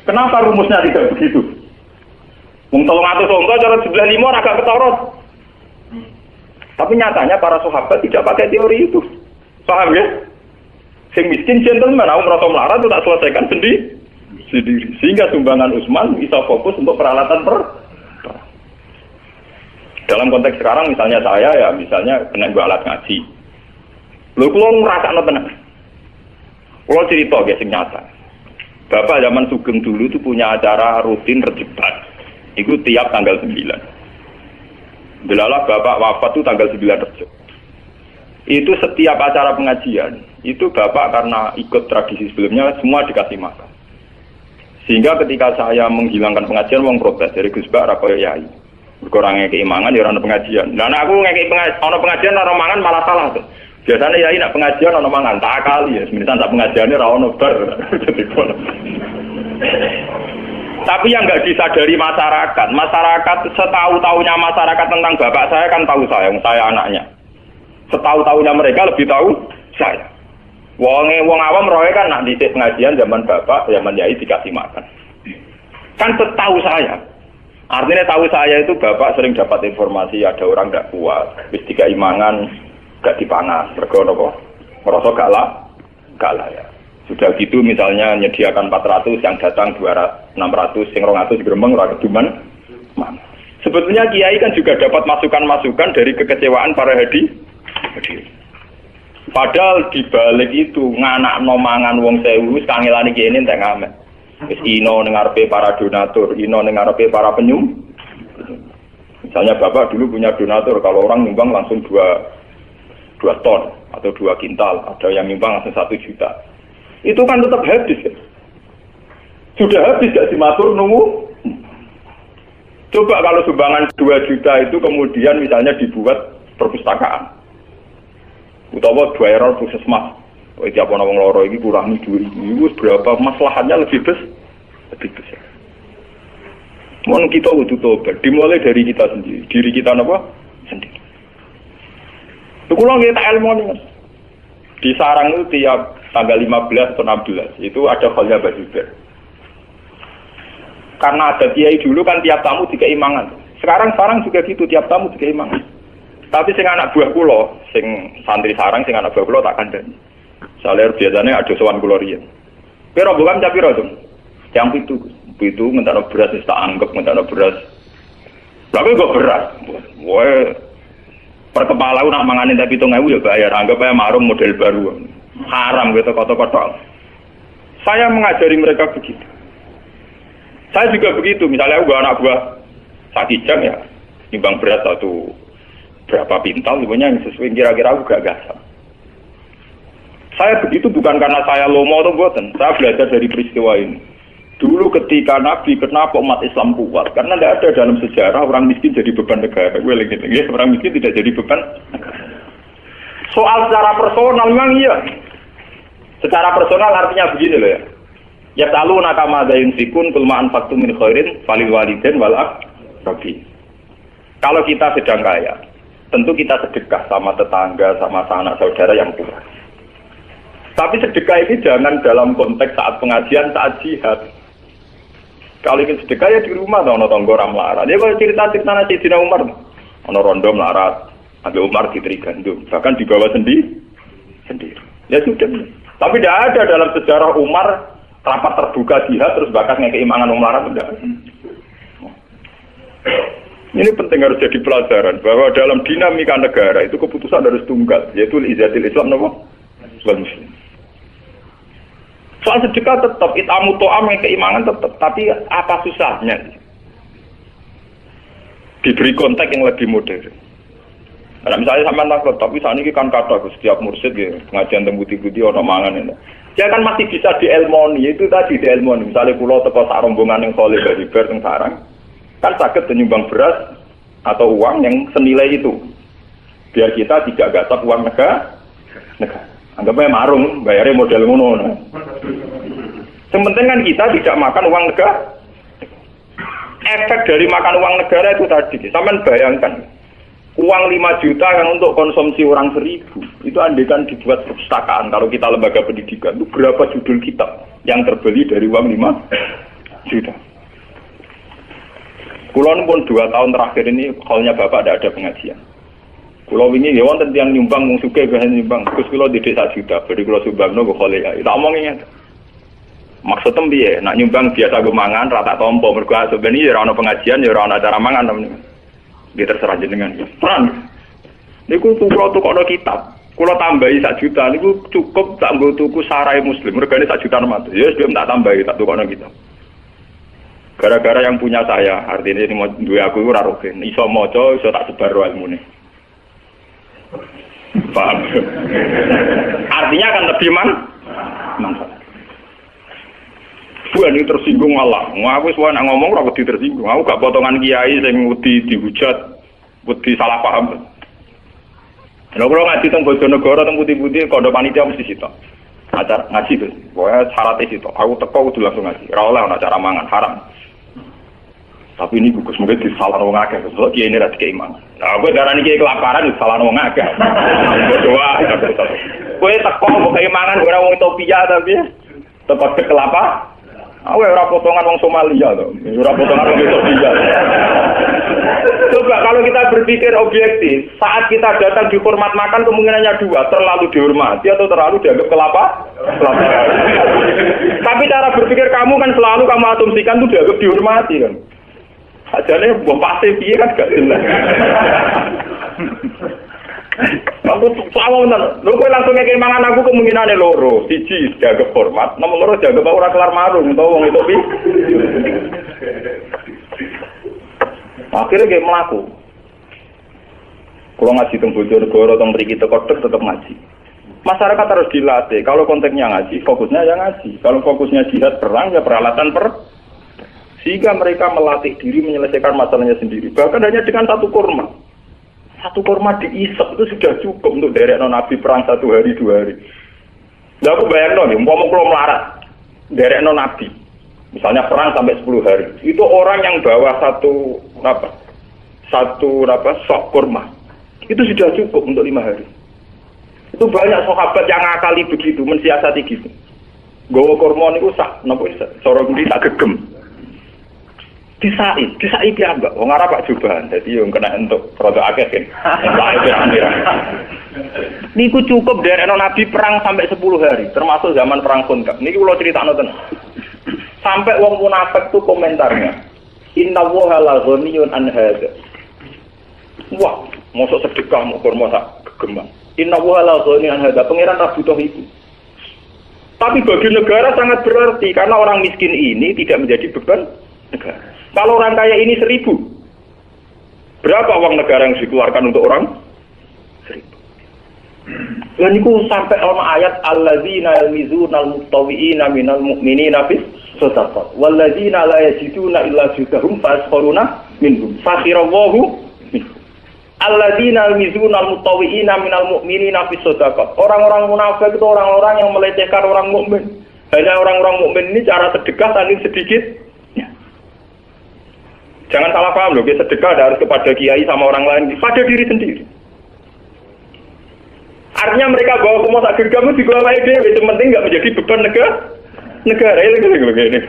Kenapa rumusnya tidak begitu? Wong 300 onto cara 95 agak ketorot. Tapi nyatanya para sahabat tidak pakai teori itu. Paham ya? Sing miskin gentleman aku merasa melarat itu tak selesaikan sendiri. Sehingga sumbangan Utsman bisa fokus untuk peralatan Dalam konteks sekarang misalnya saya ya misalnya kena gua alat ngaji. Lho kula ngrasakno tenan. Kula cerita guys sing nyata. Bapak zaman Sugeng dulu itu punya acara rutin Rejeban. Itu tiap tanggal 9. Delalah bapak wafat itu tanggal 9 Rejab. Itu setiap acara pengajian, itu bapak karena ikut tradisi sebelumnya semua dikasih makan. Sehingga ketika saya menghilangkan pengajian wong protes dari Gus Bak ra koyo yai. Kurangnya keimangan ya orang pengajian. Nah aku ngekei pengajian orang mangan malah salah tuh. Biasanya ya nak pengajian orang mangan tak kali ya. Sebenarnya tak pengajiannya orang bar. Tapi yang nggak disadari masyarakat setahu-tahunya masyarakat tentang bapak saya kan tahu saya anaknya. Setahu-tahunya mereka lebih tahu saya. Wong awam roe kan nak di pengajian zaman bapak, zaman yai dikasih makan. Kan setahu saya. Artinya tahu saya itu bapak sering dapat informasi ada orang gak kuat, wis dikai mangan gak dipangan, mergo napa? Merasa gak layak. Sudah gitu misalnya menyediakan 400 yang datang 200, 600, sing 200 gremeng ora keduman. Sebetulnya kiai kan juga dapat masukan-masukan dari kekecewaan para hadir. Padahal di balik itu nganakno mangan wong 1000 wis kangelane kene entek ngamet. Wis ino ning ngarepe para donatur, ino ning ngarepe para penyum. Misalnya bapak dulu punya donatur, kalau orang nyumbang langsung 2 ton atau 2 kintal, ada yang nyumbang langsung 1 juta. Itu kan tetap habis ya. Sudah habis gak dimatur nunggu. Coba kalau sumbangan 2 juta itu kemudian misalnya dibuat perpustakaan. Utawa 2 error puskesmas. Tiap orang loro ini kurangi 2.000, berapa masalahnya lebih besar. Mohon kita butuh tobat, dimulai dari kita sendiri, diri kita apa? Sendiri. Kalau kita ilmu nih, di sarang itu tiap tanggal 15 atau 16 itu ada khalnya bajuber. Karena ada kiai dulu kan tiap tamu dikai mangan. Sekarang juga gitu, tiap tamu dikai mangan. Tapi sing anak buah kula, sing santri sarang, sing anak buah kula tak kandhani. Soalnya biasanya ada sowan kula riyen. Piro bukan capiro dong. Yang itu ngentakno beras wis tak anggap ngentakno beras. Tapi kok beras. Woe per kepala nak mangane tapi 7.000 ya bayar. Anggap aja marung model baru. Haram gitu kotok-kotok. Saya mengajari mereka begitu. Saya juga begitu. Misalnya aku anak buah sakijang ya, nimbang beras satu berapa pintal sebenarnya yang sesuai kira-kira aku gak gasam. Saya begitu bukan karena saya lomo atau buatan. Saya belajar dari peristiwa ini. Dulu ketika Nabi, kenapa umat Islam kuat? Karena tidak ada dalam sejarah orang miskin jadi beban negara. Orang miskin tidak jadi beban negara. Soal secara personal memang iya. Secara personal artinya begini loh ya. Ya talu nakama dayun sikun kulmaan faktu min khairin falil waliden wal aqrabin. Kalau kita sedang kaya, tentu kita sedekah sama tetangga, sama sanak saudara yang kurang. Tapi sedekah ini jangan dalam konteks saat pengajian, saat jihad. Kalau ingin sedekah ya di rumah, ada tonggo melarat. Ya kalau cerita-cerita Sayyidina Umar, ada rondo melarat, ada Umar diteri gandum, bahkan dibawa sendiri. Ya sudah. Tapi tidak ada dalam sejarah Umar rapat terbuka jihad terus bahkan ngekei mangan melarat tidak. Ini penting harus jadi pelajaran bahwa dalam dinamika negara itu keputusan harus tunggal, yaitu izatil Islam wal muslim. Soal sedekah tetap itamu to'am yang keimanan tetap, tapi apa susahnya? Diberi konteks yang lebih modern. Nah, misalnya sama takut, tapi saat ini kan kata setiap mursyid ya, pengajian tembuti-buti orang mangan ini. Dia kan masih bisa dielmoni, itu tadi dielmoni. Misalnya pulau teko sak rombongan yang soleh dari ber yang sarang, kan sakit menyumbang beras atau uang yang senilai itu. Biar kita tidak gasak uang negara. Anggapnya marung, bayarnya model ngono. Yang penting kan kita tidak makan uang negara. Efek dari makan uang negara itu tadi, sampean bayangkan. Uang 5 juta yang untuk konsumsi orang 1000, itu andaikan dibuat perpustakaan, kalau kita lembaga pendidikan, itu berapa judul kitab yang terbeli dari uang 5 juta. Kulon pun 2 tahun terakhir ini, halnya Bapak tidak ada pengajian. Kulo wingi ya wonten tiyang nyumbang wong sugih bahan nyumbang. Gus kulo didik 1 juta, bari kulo sumbangno kok khole ya. Tak omongi ngene. Maksudnya piye? Nak nyumbang biasa gue mangan rata tompo mergo sebenarnya ya ora ono pengajian ya ora ono acara mangan temen. Dia terserah jenengan. Terang. Niku kulo tukokno kitab. Kulo tambahi 1 juta niku cukup tak nggo tuku sarai muslim. Regane 1 juta rupiah. Ya wis tak tambahi tak tukokno kitab. Gara-gara yang punya saya, artinya ini mau dua aku ora rogen. Iso maca, iso tak sebar ilmune. Paham? Artinya akan lebih manfaat. Bukan ini tersinggung malah. Aku suka nak ngomong ora wedi tersinggung. Aku gak potongan kiai sing wedi dihujat, wedi salah paham. Lha kalau ngaji teng Bojonegoro teng putih-putih kode panitia mesti sitok. Acara ngaji Gus. Pokoke syaratnya sitok. Aku teko kudu langsung ngaji. Ora oleh ana acara mangan haram. Tapi ini gugus mungkin disalah wong akeh, sebab kiai ini ra dikeiman. Nah, kowe darani kiai kelaparan disalah wong akeh. Doa. Kowe teko kok keimangan ora wong Ethiopia tapi teko kelapa. Aku ora potongan wong Somalia to. Ora potongan wong Ethiopia. Coba kalau kita berpikir objektif, saat kita datang dihormat makan kemungkinannya 2, terlalu dihormati atau terlalu dianggap kelapa. Tapi cara berpikir kamu kan selalu kamu asumsikan itu dianggap dihormati kan. Ajane mbok pasti piye kan gak jelas. Aku sawang tenan. Lho kowe langsung ngekek mangan aku kemungkinane loro. Siji dianggap hormat, nomor loro dianggap ora kelar marung utawa wong itu pi. Akhirnya kayak melaku. Kalau ngaji teng Bojonegoro teng mriki teko tetep ngaji. Masyarakat harus dilatih. Kalau konteksnya ngaji, fokusnya ya ngaji. Kalau fokusnya jihad perang ya peralatan sehingga mereka melatih diri menyelesaikan masalahnya sendiri. Bahkan hanya dengan 1 kurma. 1 kurma diisep itu sudah cukup untuk derek Nabi perang 1 hari 2 hari. Nah aku bayangno nih, umpama kula melarat derek Nabi. Misalnya perang sampai 10 hari. Itu orang yang bawa satu sok kurma. Itu sudah cukup untuk 5 hari. Itu banyak sahabat yang ngakali begitu, mensiasati gitu. Gawa kurma niku sak napa cara ngendi tak gegem. Disai piyambak wong Arab Pak Jubahan. Dadi yo kena entuk produk akeh kan. Lah pirang-pirang. Niku cukup derekno Nabi perang sampai 10 hari, termasuk zaman perang Khandaq. Niki kula critakno tenan. Sampai wong munafik tuh komentarnya. Innallaha la ghaniyun an hadza. Wah, mosok sedekah mau kurma sak gegem. Innallaha la ghaniyun an hadza. Pangeran ra butuh itu. Tapi bagi negara sangat berarti karena orang miskin ini tidak menjadi beban negara. Kalau orang kaya ini 1000, berapa uang negara yang dikeluarkan untuk orang 1000? Dan itu sampai ayat alladzina yalmizuna al-muttawi'ina minal mu'minina bis shadaqat walladzina la yajiduna illa judahum fasqaruna minhum fakhirallahu minhum. Alladzina yalmizuna al-muttawi'ina minal mu'minina bis shadaqat. Orang-orang munafik itu orang-orang yang melecehkan orang mukmin. Hanya orang-orang mukmin ini cara sedekah saking sedikit. Jangan salah paham loh, sedekah harus kepada kiai sama orang lain, pada diri sendiri. Artinya mereka bawa ke masa gergamu di bawah ide, itu penting nggak menjadi beban negara ini.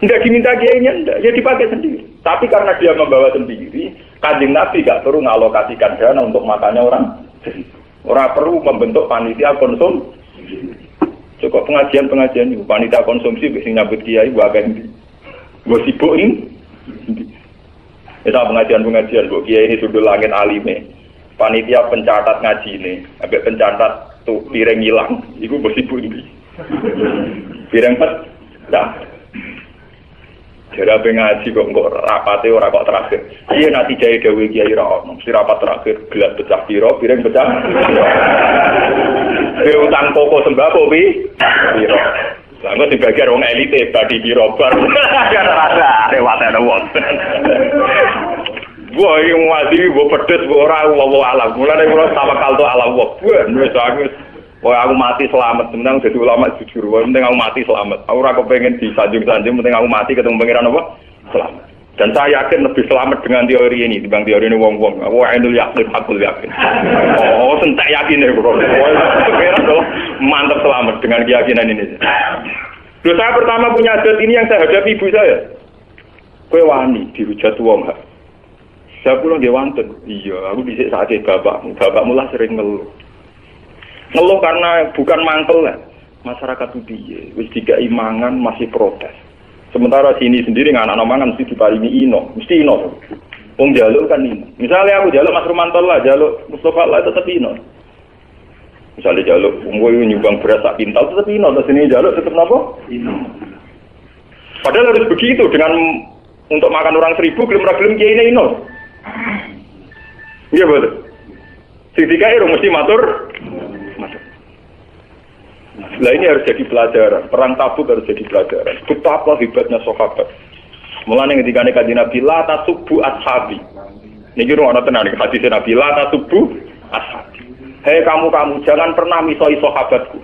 Nggak diminta kiainya, ya dipakai sendiri. Tapi karena dia membawa sendiri, Kanjeng Nabi nggak perlu ngalokasikan dana untuk makannya orang. Orang perlu membentuk panitia konsumsi. Cukup pengajian itu, panitia konsumsi, biasanya nyambut kiai, buat ganti. Gue sibuk ini. Kita pengajian Bu Kiai ini sudul langit alime. Panitia pencatat ngaji ini, sampai pencatat tuh piring hilang, itu bersih pundi. Piring dah. Jadi apa ngaji kok rapate ora kok terakhir. Iya nanti jaya dewi Kiai ra ono, mesti rapat terakhir gelas pecah piro, piring pecah. Utang pokok sembako piro. Lah kok dibagi wong elite badi piro bar. Ada rasa lewat ana wong. Wah, yang wadi bu pedes bu orang wawo alam. Mulai mulai sama kalto alam wah. Wes aku mati selamat. Tentang jadi ulama jujur. Penting aku mati selamat. Aku rasa pengen disanjung-sanjung. Penting aku mati ketemu pangeran apa? Selamat. Dan saya yakin lebih selamat dengan teori ini dibanding teori ini wong-wong. Aku ainul yakin, hakul yakin. Oh, sentak yakin ya bro. Pangeran loh mantap selamat dengan keyakinan ini. Terus saya pertama punya adat ini yang saya hadapi ibu saya. Kowe wani dihujat wong. Saya pulang dia wonten. Iya, aku dhisik sakit bapakmu. Bapakmu lah sering ngeluh. Ngeluh karena bukan mangkel lah. Masyarakat itu piye? Wis dikai mangan masih protes. Sementara sini sendiri anak-anak mangan mesti diparingi ino, mesti ino. Wong jaluk kan ino. Misalnya aku jaluk Mas Rumantol lah, jaluk Mustafa lah tetap ino. Misalnya jaluk umur nyumbang beras sak kintal tetap ino, terus ini jaluk tetap napa? Ino. Padahal harus begitu dengan untuk makan orang 1000 gelem-gelem kiai ini ino. Iya betul. Sing dikai mesti matur. Nah ini harus jadi pelajaran. Perang Tabuk harus jadi pelajaran. Betapa hebatnya sahabat. Mulane ketika Kanjeng Nabi la tasubbu ashabi. Niki ana tenan iki hadis Nabi la tasubbu ashabi. Hei kamu jangan pernah misoi sahabatku.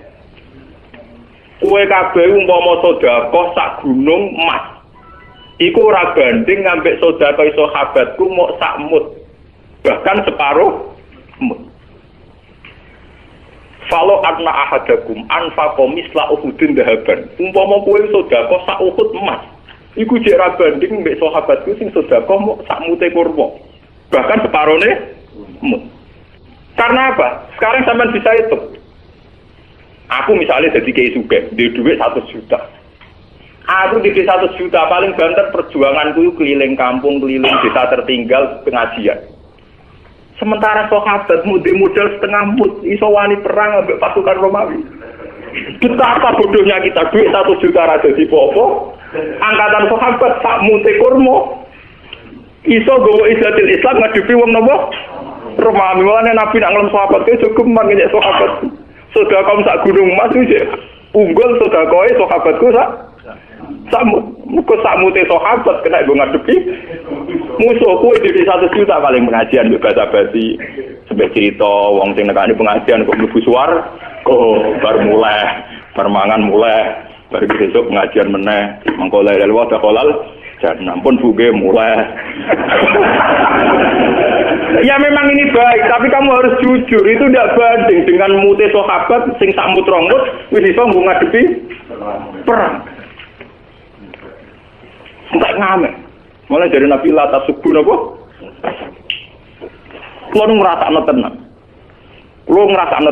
Kowe kabeh umpama sedekah sak gunung emas. Iku ora banding ngambek sedekah sahabatku mok sak mut. Bahkan separuh mut. Falo anna ahadakum anfaqa misla uhudin dahaban. Umpama kowe sedekah sak uhud emas. Iku jek ra banding mbek sahabatku sing sedekah mok sak mute kurma. Bahkan separone mut. Karena apa? Sekarang sampean bisa hitung. Aku misalnya jadi kiai sugih, duwe duit 100 juta. Aku di 100 juta paling banter perjuanganku keliling kampung, keliling desa tertinggal pengajian. Sementara sahabat modal setengah mut iso wani perang ambek pasukan Romawi. Betapa bodohnya kita duit 1 juta ra dadi popo. Angkatan sahabat sak mute kurma. Iso gowo izatil Islam ngadepi wong napa? Romawi. Mulane Nabi nak ngelem sahabat ke cukup mangke sahabat. Sedekah kaum sak gunung mas iki unggul sedekahe sahabatku sak mute sahabat kena go ngadepi musuhku di 1 juta paling pengajian mbek basa-basi sampai cerita wong sing nekani pengajian kok mlebu suar kok bar mulai permangan mulai bar besok pengajian meneh mengko la ilaha illallah kolal jan ampun buge mulai. Ya memang ini baik, tapi kamu harus jujur, itu tidak banding dengan mute sahabat sing sak mut rongmut wis iso ngadepi perang. Enggak ngamek. Mulai dari Nabi Lata subuh napa? Kulo ngrasakno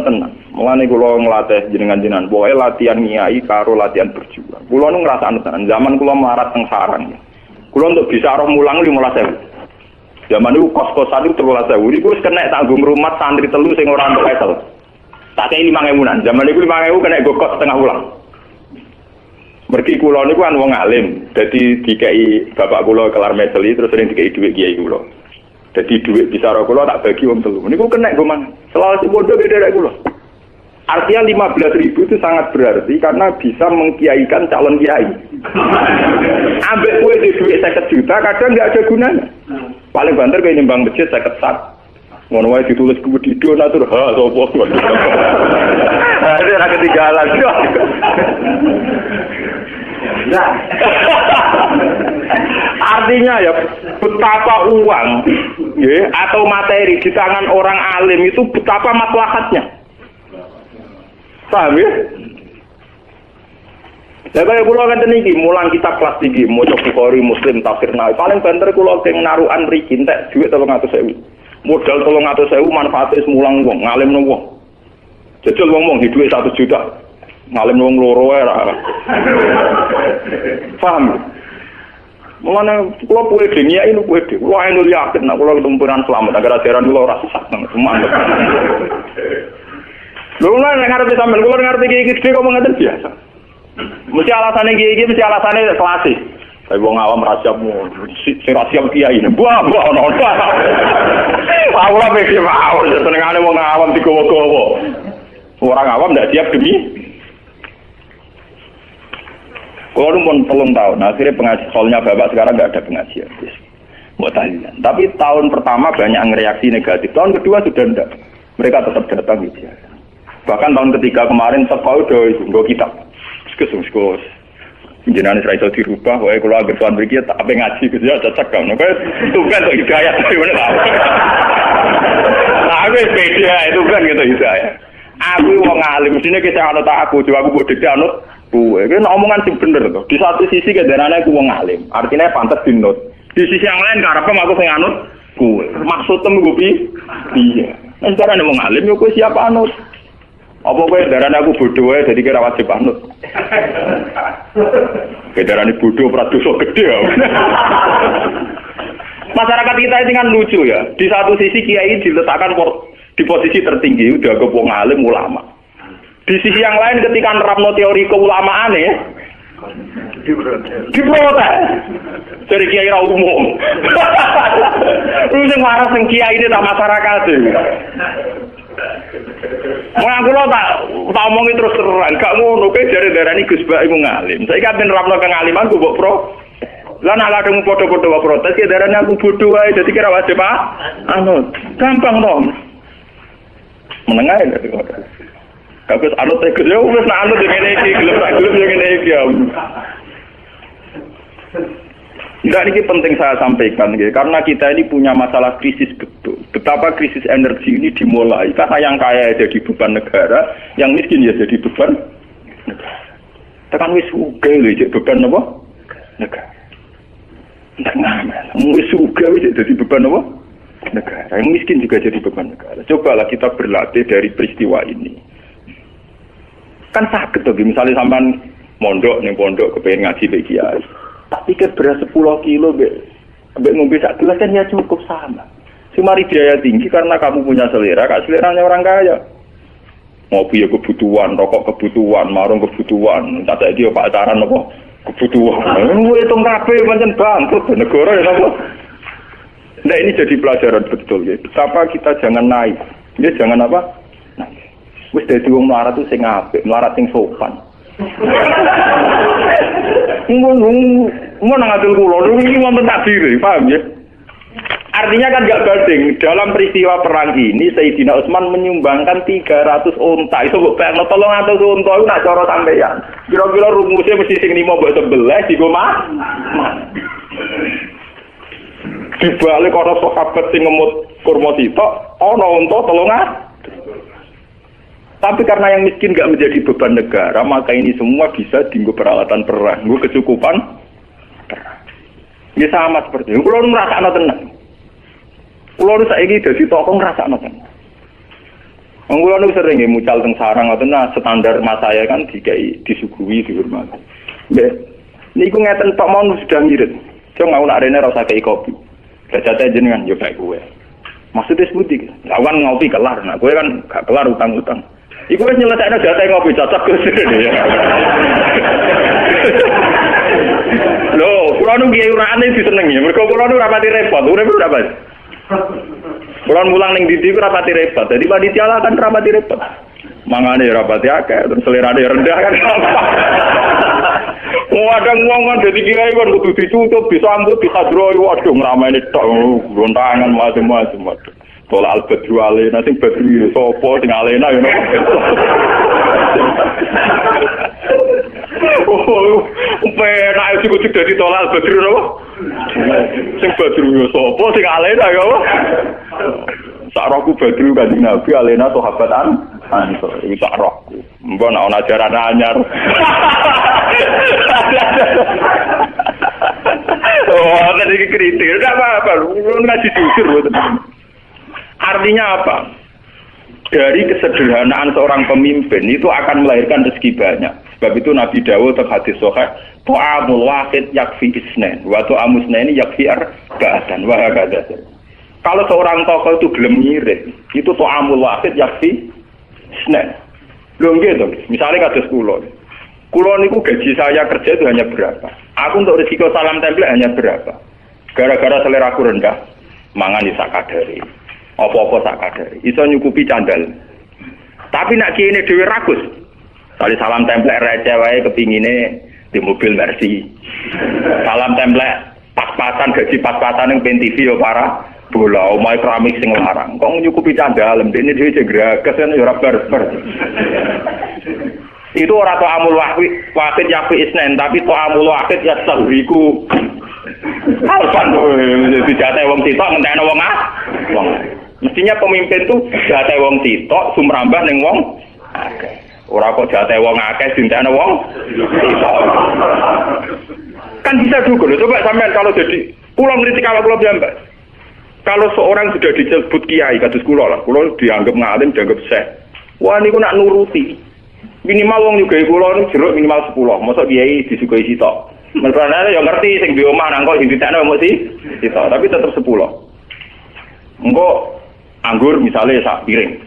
tenan. Mulane kulo nglatih jenengan-jenengan, pokoke latihan nyai karo latihan berjuang. Kulo ngrasakno tenan. Zaman kulo melarat teng sarang. Kulo untuk bisa roh mulang 15.000. Zaman itu kos-kosan itu 13.000. Iku wis kena tanggung rumah santri telu sing ora entuk esel. Tak kei 5.000-an. Zaman iku 5.000 kena go kos setengah wulan. Mergi kula niku kan wong alim, dadi dikei bapak kula kelar meseli terus sering dikei dhuwit kiai kula. Dadi dhuwit bisa ro kula tak bagi wong telu. Niku kena go man. Selawase bodoh beda dari kula. Artinya 15.000 itu sangat berarti karena bisa mengkiaikan calon kiai. Ambek kowe di dhuwit 50 juta kadang enggak ada gunanya. Paling banter kayak nyembang masjid 50 sak. Ngono wae ditulis ku video natur ha sapa. Ada ra ketinggalan. Nah, artinya ya betapa uang ya, atau materi di tangan orang alim itu betapa maslahatnya. Paham ya? Ya kaya kula ngenten iki mulang kitab kelas tinggi maca Bukhari Muslim tafsir Nawawi paling banter kula teng narukan mriki entek dhuwit 300.000. Modal 300.000 manfaate mulang wong ngalimno wong. Jajal wong di dhuwit 1 juta. Ngalim wong loro wae ra. Paham? Mulane kula pede nyai nu pede. Kula anu yakin nek kula ketumpuran selamat agar ajaran kula ora sesat nang mantep. Lho nek ngarep sampean kula ngerti iki gede kok ngoten biasa. Mesti alasane iki mesti alasane klasik. Kayak wong awam rasiapmu, sing rasiap kiai. Buah ono. Aku ora pede mau, senengane wong awam digowo-gowo. Orang awam ndak siap demi. Kalau pun 3 tahun, akhirnya pengajian sekolahnya bapak sekarang nggak ada pengajian, mau tanya. Tapi tahun pertama banyak yang reaksi negatif, tahun kedua sudah enggak. Mereka tetap datang gitu ya. Bahkan tahun ketiga kemarin sekolah udah nggak kitab, sekolah. Jenengan Israel itu dirubah, wah kalau agak tuan berikir tak apa ngaji gitu ya, cocok kan? Itu kan untuk hidayah, gimana tahu? Aku beda, itu kan gitu hidayah. Aku wong alim, mestinya kita anut aku, coba aku bodek anut. Ini omongan sing bener tuh. Di satu sisi kedarane aku wong alim, artinya pantas dinut. Di sisi yang lain karepem aku sing anut kowe. Maksudem gue piye? Nek darane wong alim yo kowe siapa anut? Apa kowe darane aku bodoh wae dadi kira wajib anut? Kedarane bodoh ora dosa gede ya. Masyarakat kita ini kan lucu ya. Di satu sisi kiai diletakkan di posisi tertinggi, udah ke wong alim ulama. Di sisi yang lain ketika nerapno teori keulamaan ya diprotes dari kiai ra umum. Lu sing waras sing kiai ini tak masyarakat. Mau kula tak omongi terus terusan, gak ngono kowe jare darani Gus Bak iku ngalim. Saiki kan nerapno kengaliman ku mbok pro. Lah nek kadung padha-padha protes ya darani aku bodoh wae dadi kira wajib anut. Gampang to. Menengah ya gitu. Kabeh anut teges ya wis nak anut ngene iki, gelem yo ngene iki ya. Enggak, ini penting saya sampaikan gitu. Karena kita ini punya masalah krisis gedung. Betapa krisis energi ini dimulai karena yang kaya jadi beban negara, yang miskin ya jadi beban negara. Tekan wis sugih lho jadi beban apa? Negara. Enggak, wis sugih jadi beban apa? Negara. Yang miskin juga jadi beban negara. Cobalah kita berlatih dari peristiwa ini. Kan sakit tuh, misalnya sampean mondok nih pondok kepengen ngaji be kiai. Tak pikir beras 10 kilo be ngombe sak gelas kan ya cukup sama. Cuma biaya tinggi karena kamu punya selera, kak seleranya orang kaya. Ngopi ya kebutuhan, rokok kebutuhan, marung kebutuhan, tak ada dia pacaran apa kebutuhan. Hitung kabeh pancen bangkrut negara ya apa. Nah ini jadi pelajaran betul ya. Betapa kita jangan naik. Ya jangan apa? Naik. Wis dadi wong melarat itu sing apik, melarat sing sopan. Ngono ngatur kula, iki wonten takdir, paham ya? Artinya kan enggak banding. Dalam peristiwa perang ini Sayyidina Utsman menyumbangkan 300 unta. Itu mbok bayangno 300 unta iku nak cara sampeyan. Kira-kira rumusnya mesti sing 5 mbok 11 digo mah. Dibalik ana sahabat sing ngemut kurma sitok, ana unta 300. Tapi karena yang miskin nggak menjadi beban negara, maka ini semua bisa dienggo peralatan perang, nggo kecukupan perang. Ya sama seperti itu. Kulo ngrasakno tenan. Kulo saiki dadi tokoh ngrasakno tenan. Wong kulo nu sering mucal teng sarang ngoten standar mas saya kan disuguhi dihormati. Nggih. Niku ngeten tok mau sudah ngirit. Jong mau nak rene ora usah kei kopi. Jajate jenengan yo bae kowe. Maksudnya seperti lawan ngopi kelar, nah kowe kan gak kelar utang-utang. Iku wis nyelesaikno jatah ngopi cocok Gus. Lho, kula nu kiai urane disenengi. Mergo kula nu rapati repot. Urip ora apa. Kula mulang ning ndi ku rapati repot. Dadi panitia lah kan rapati repot. Mangane rapati akeh, terus selerane rendah kan. Kadang wong kan dadi kiai kan kudu ditutup, disambut, dihadro, waduh ngrameni tok, gontangan macam-macam. Tolak al-badru alena, sing badru sopo, sing alena, you know. Penak itu kudu dadi tolak al-badru, apa? Sing badru sopo, sing alena, ya apa? Sakroku badru kanjeng Nabi, alena sahabatan, itu sakroku. Mbak nak ajaran anyar. Oh, tadi kritik, tidak apa-apa, lu ngaji jujur. Artinya apa? Dari kesederhanaan seorang pemimpin itu akan melahirkan rezeki banyak. Sebab itu Nabi Dawud teng hadis sahih, ta'amul wahid yakfi isnain, wa ta'amus naini yakfi arba'atan wa hakadha. Kalau seorang tokoh itu gelem ngirit, itu ta'amul wahid yakfi isnain. Lho nggih to, misalnya kados kula. Kula niku gaji saya kerja itu hanya berapa? Aku untuk risiko salam tempel hanya berapa? Gara-gara selera aku rendah, mangan sak kadare. Apa-apa sak kadare. Iso nyukupi candal. Tapi nak kene dhewe ragus. Kali salam templek receh wae kepingine di mobil Mercy. Salam templek pas-pasan gaji pas-pasan ning PEN TV yo parah. Bola omahe keramik sing larang. Kok nyukupi candalem dene dhewe jegrages kan yo ora barbar. Itu ora to amul wahid yafi isnen tapi to amul wahid ya sabriku. Alfan dijate wong sitok ngentekno wong wong. Mestinya pemimpin tuh jate wong sitok sumrambah ning wong akeh. Ora kok jate wong akeh dintekno wong sitok. Kan bisa juga loh. Coba sampean kalau jadi kula ngritik kalau kula piyambak. Kalau seorang sudah disebut kiai kados kula lah, kula dianggap ngalim, dianggap syekh. Wah niku nak nuruti. Minimal wong nyugahi kula niku jeruk minimal 10. Mosok kiai disuguhi sitok. Mereka ya ngerti sing di omah nang kok sing ditekno mesti sitok, tapi tetap 10. Engko anggur misalnya sak piring.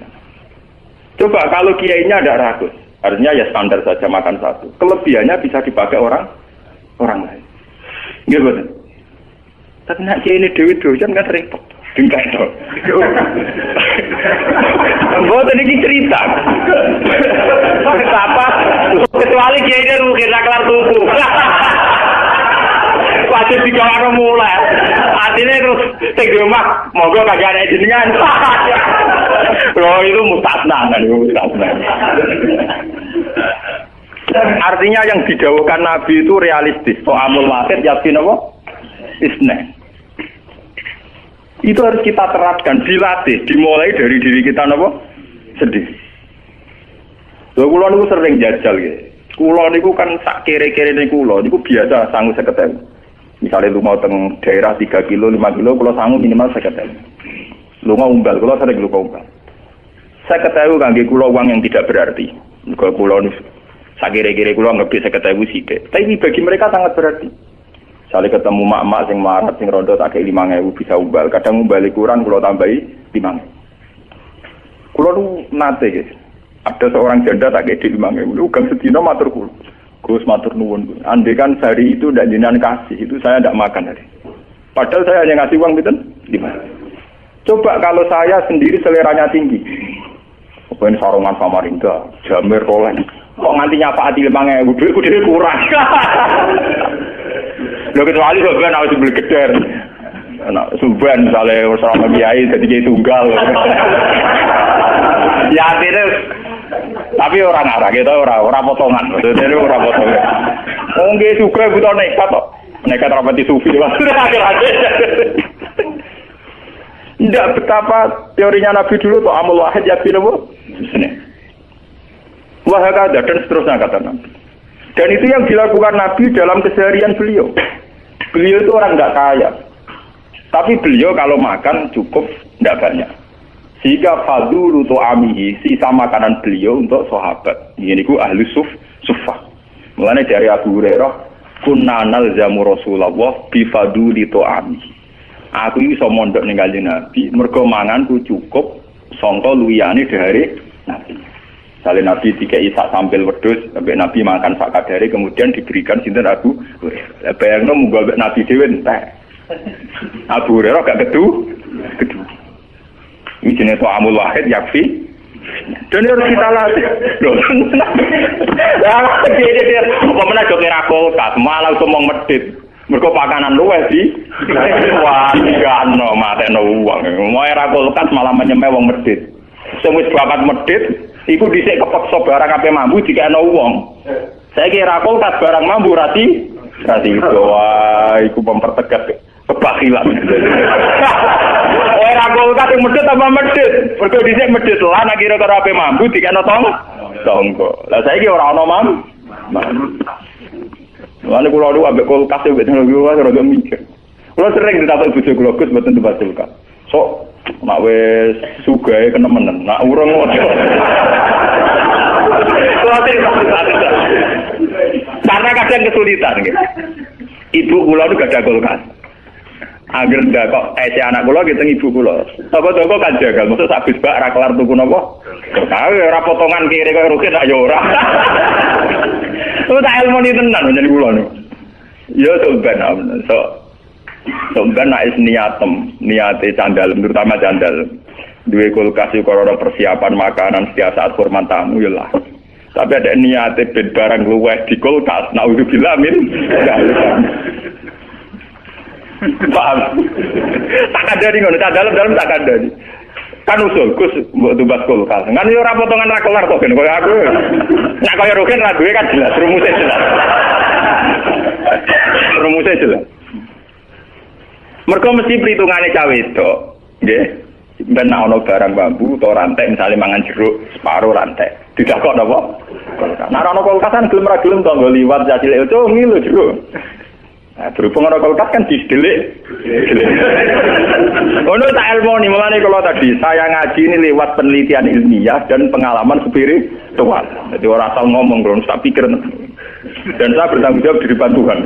Coba kalau kiainya ada ragus, artinya ya standar saja makan satu. Kelebihannya bisa dipakai orang lain. Nggih betul. Tapi nak kiai ini dewi dojan kan repot. Tinggal itu. Mboten iki cerita. Apa? Kecuali kiai ini rugi ra kelar tuku. Wajib digawe mulai. Artinya terus sing di omah monggo kagak ada jenengan. Loh itu mustasna kan, mustasna. Artinya yang didhawuhkan Nabi itu realistis. So'amul wahid yakin apa? Isna. Itu harus kita terapkan, dilatih, dimulai dari diri kita apa? Sendiri. Lho kula niku sering jajal nggih. Kula niku kan sak kere-kerene kula niku biasa sangu 50.000. Misalnya lu mau teng daerah 3 kilo, 5 kilo, kalau sanggup minimal 50.000. Lu mau umbal, kalau sering lu umbal. 50.000 kangge kula uang yang tidak berarti. Kalau kula nu sakire-kire kula ngebis 50.000 sithik. Tapi bagi mereka sangat berarti. Misalnya ketemu mak-mak sing marat sing rondo tak kei 5.000 bisa umbal. Kadang umbal kurang kula tambahi 5.000. Kula nu nate guys. Ada seorang janda tak kei 5.000. Lu gang sedina matur kula. Gus matur nuwun. Andai kan sehari itu ndak jenengan kasih, itu saya ndak makan hari. Padahal saya hanya ngasih uang pinten? 5. Coba kalau saya sendiri seleranya tinggi. Apa ini sarungan Samarinda, Jamir Rolex. Kok nganti nyapaati 5.000 duitku dhewe kurang. Lho kecuali sampean harus beli geder. Nah, suban misalnya sama kiai jadi kiai tunggal. Ya terus. Tapi orang arah kita orang potongan. Jadi orang potongan. Nggih juga butuh nekat kok. Nekat rapati sufi lah. Tidak betapa teorinya Nabi dulu tuh amul wahid yakin apa? Wah ada dan seterusnya kata Nabi. Dan itu yang dilakukan Nabi dalam keseharian beliau. Beliau itu orang nggak kaya. Tapi beliau kalau makan cukup nggak banyak. Sehingga fadulu tu'amihi sisa makanan beliau untuk sahabat. Ini ku ahli suffah. Mulanya dari Abu Hurairah, kunna nalzamu Rasulullah bi faduli tu'amihi. Aku iso mondok ning Kanjeng Nabi, mergo manganku cukup sangka luyane dari Nabi. Sale Nabi dikei sak sampil wedhus, sampai Nabi makan sak kadare kemudian diberikan sinten Abu Hurairah. Bayangno munggo Nabi dhewe entek. Abu Hurairah gak kedu. Ini jenis amul wahid yakfi. Dan harus kita latih. Loh. Dia pemana jok kira kulkas, malah ngomong medit. Mergo pakanan luwes di. Wah, gano mateno uang. Mau era kulkas malah menyemeh wong medit. Sing wis bakat medit, iku dhisik kepeksa barang ape mambu dikene wong. Saiki era kulkas barang mambu rati wah, iku mempertegas kebakilan. Ora kulkas sing medhit apa medhit? Mergo dhisik medhit lah nek kira karo ape mambu dikene tonggo. Lah saiki ora ana mambu. Lalu kula lu ambek kulkas e teknologi wae ora mikir. Kula sering ditakok bojo kula Gus mboten tempat kulkas. Sok nek wis sugahe kenemenen, nek urung ngono. Karena kadang kesulitan gitu. Ibu kula itu gak ada kulkas. Angger ndak kok anak kula gitu ibu kula. Toko-toko kan jagal, maksud habis bak ra kelar tuku napa? Tahu ora potongan kiri kaya rugi tak yo ora. Oh tak ilmu ni tenan jadi kula niku. Ya sampean nek niate candal terutama candal. Duwe kulkas iku ora persiapan makanan setiap saat hormat tamu ya lah. Tapi ada niate ben barang luweh di kulkas, naudzubillah min. Paham? Tak ada di ngono, tak dalam tak ada di. Kan usul Gus mbok tumbas kulkas. Kan yo ora potongan ra kelar kok ben koyo aku. Nek koyo Rukin ra duwe kan jelas rumusnya jelas. Rumusnya jelas. Mergo mesti perhitungane cawe itu, nggih. Ben ana barang bambu utawa rantai misalnya mangan jeruk separuh rantai. Tidak kok napa? Nah ana kulkas kan gelem ra gelem to nggo liwat jajile itu ngilu jeruk. Nah, berhubung ana kulkas kan didelik. Ono tak ilmu nih mulane kalau tadi saya ngaji ini lewat penelitian ilmiah dan pengalaman spiritual. Jadi ora asal ngomong terus tak pikir. Dan saya bertanggung jawab di depan Tuhan.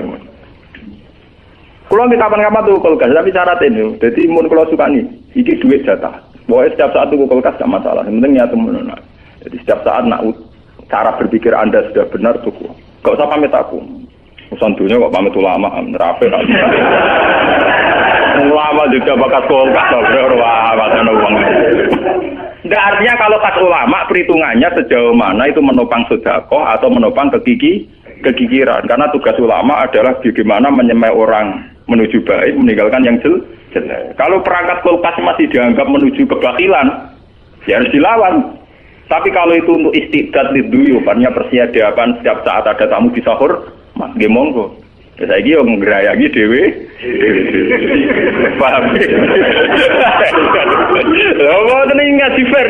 Kalau kapan-kapan tuh kulkas, tapi syarat ini, jadi imun kalau suka nih, iki duit jatah. Pokoknya setiap saat tuh kulkas gak masalah, yang penting nyata menunjuk. Jadi setiap saat nak cara berpikir Anda sudah benar tuh, gak usah pamit aku. Urusan dunia kok pamit ulama, rapi lah. Ulama juga bakat kulkas, wah macam uang. Nggak artinya kalau kas ulama perhitungannya sejauh mana itu menopang sedekah atau menopang kegigiran. Karena tugas ulama adalah bagaimana menyemai orang menuju baik, meninggalkan yang jelek. Kalau perangkat kulkas masih dianggap menuju kebakilan, ya harus dilawan. Tapi kalau itu untuk istidad liduyu, artinya persiapan setiap saat ada tamu di sahur, mas nggih monggo. Saiki yo ngrayani dhewe. Paham. Lha mboten ngaji fair.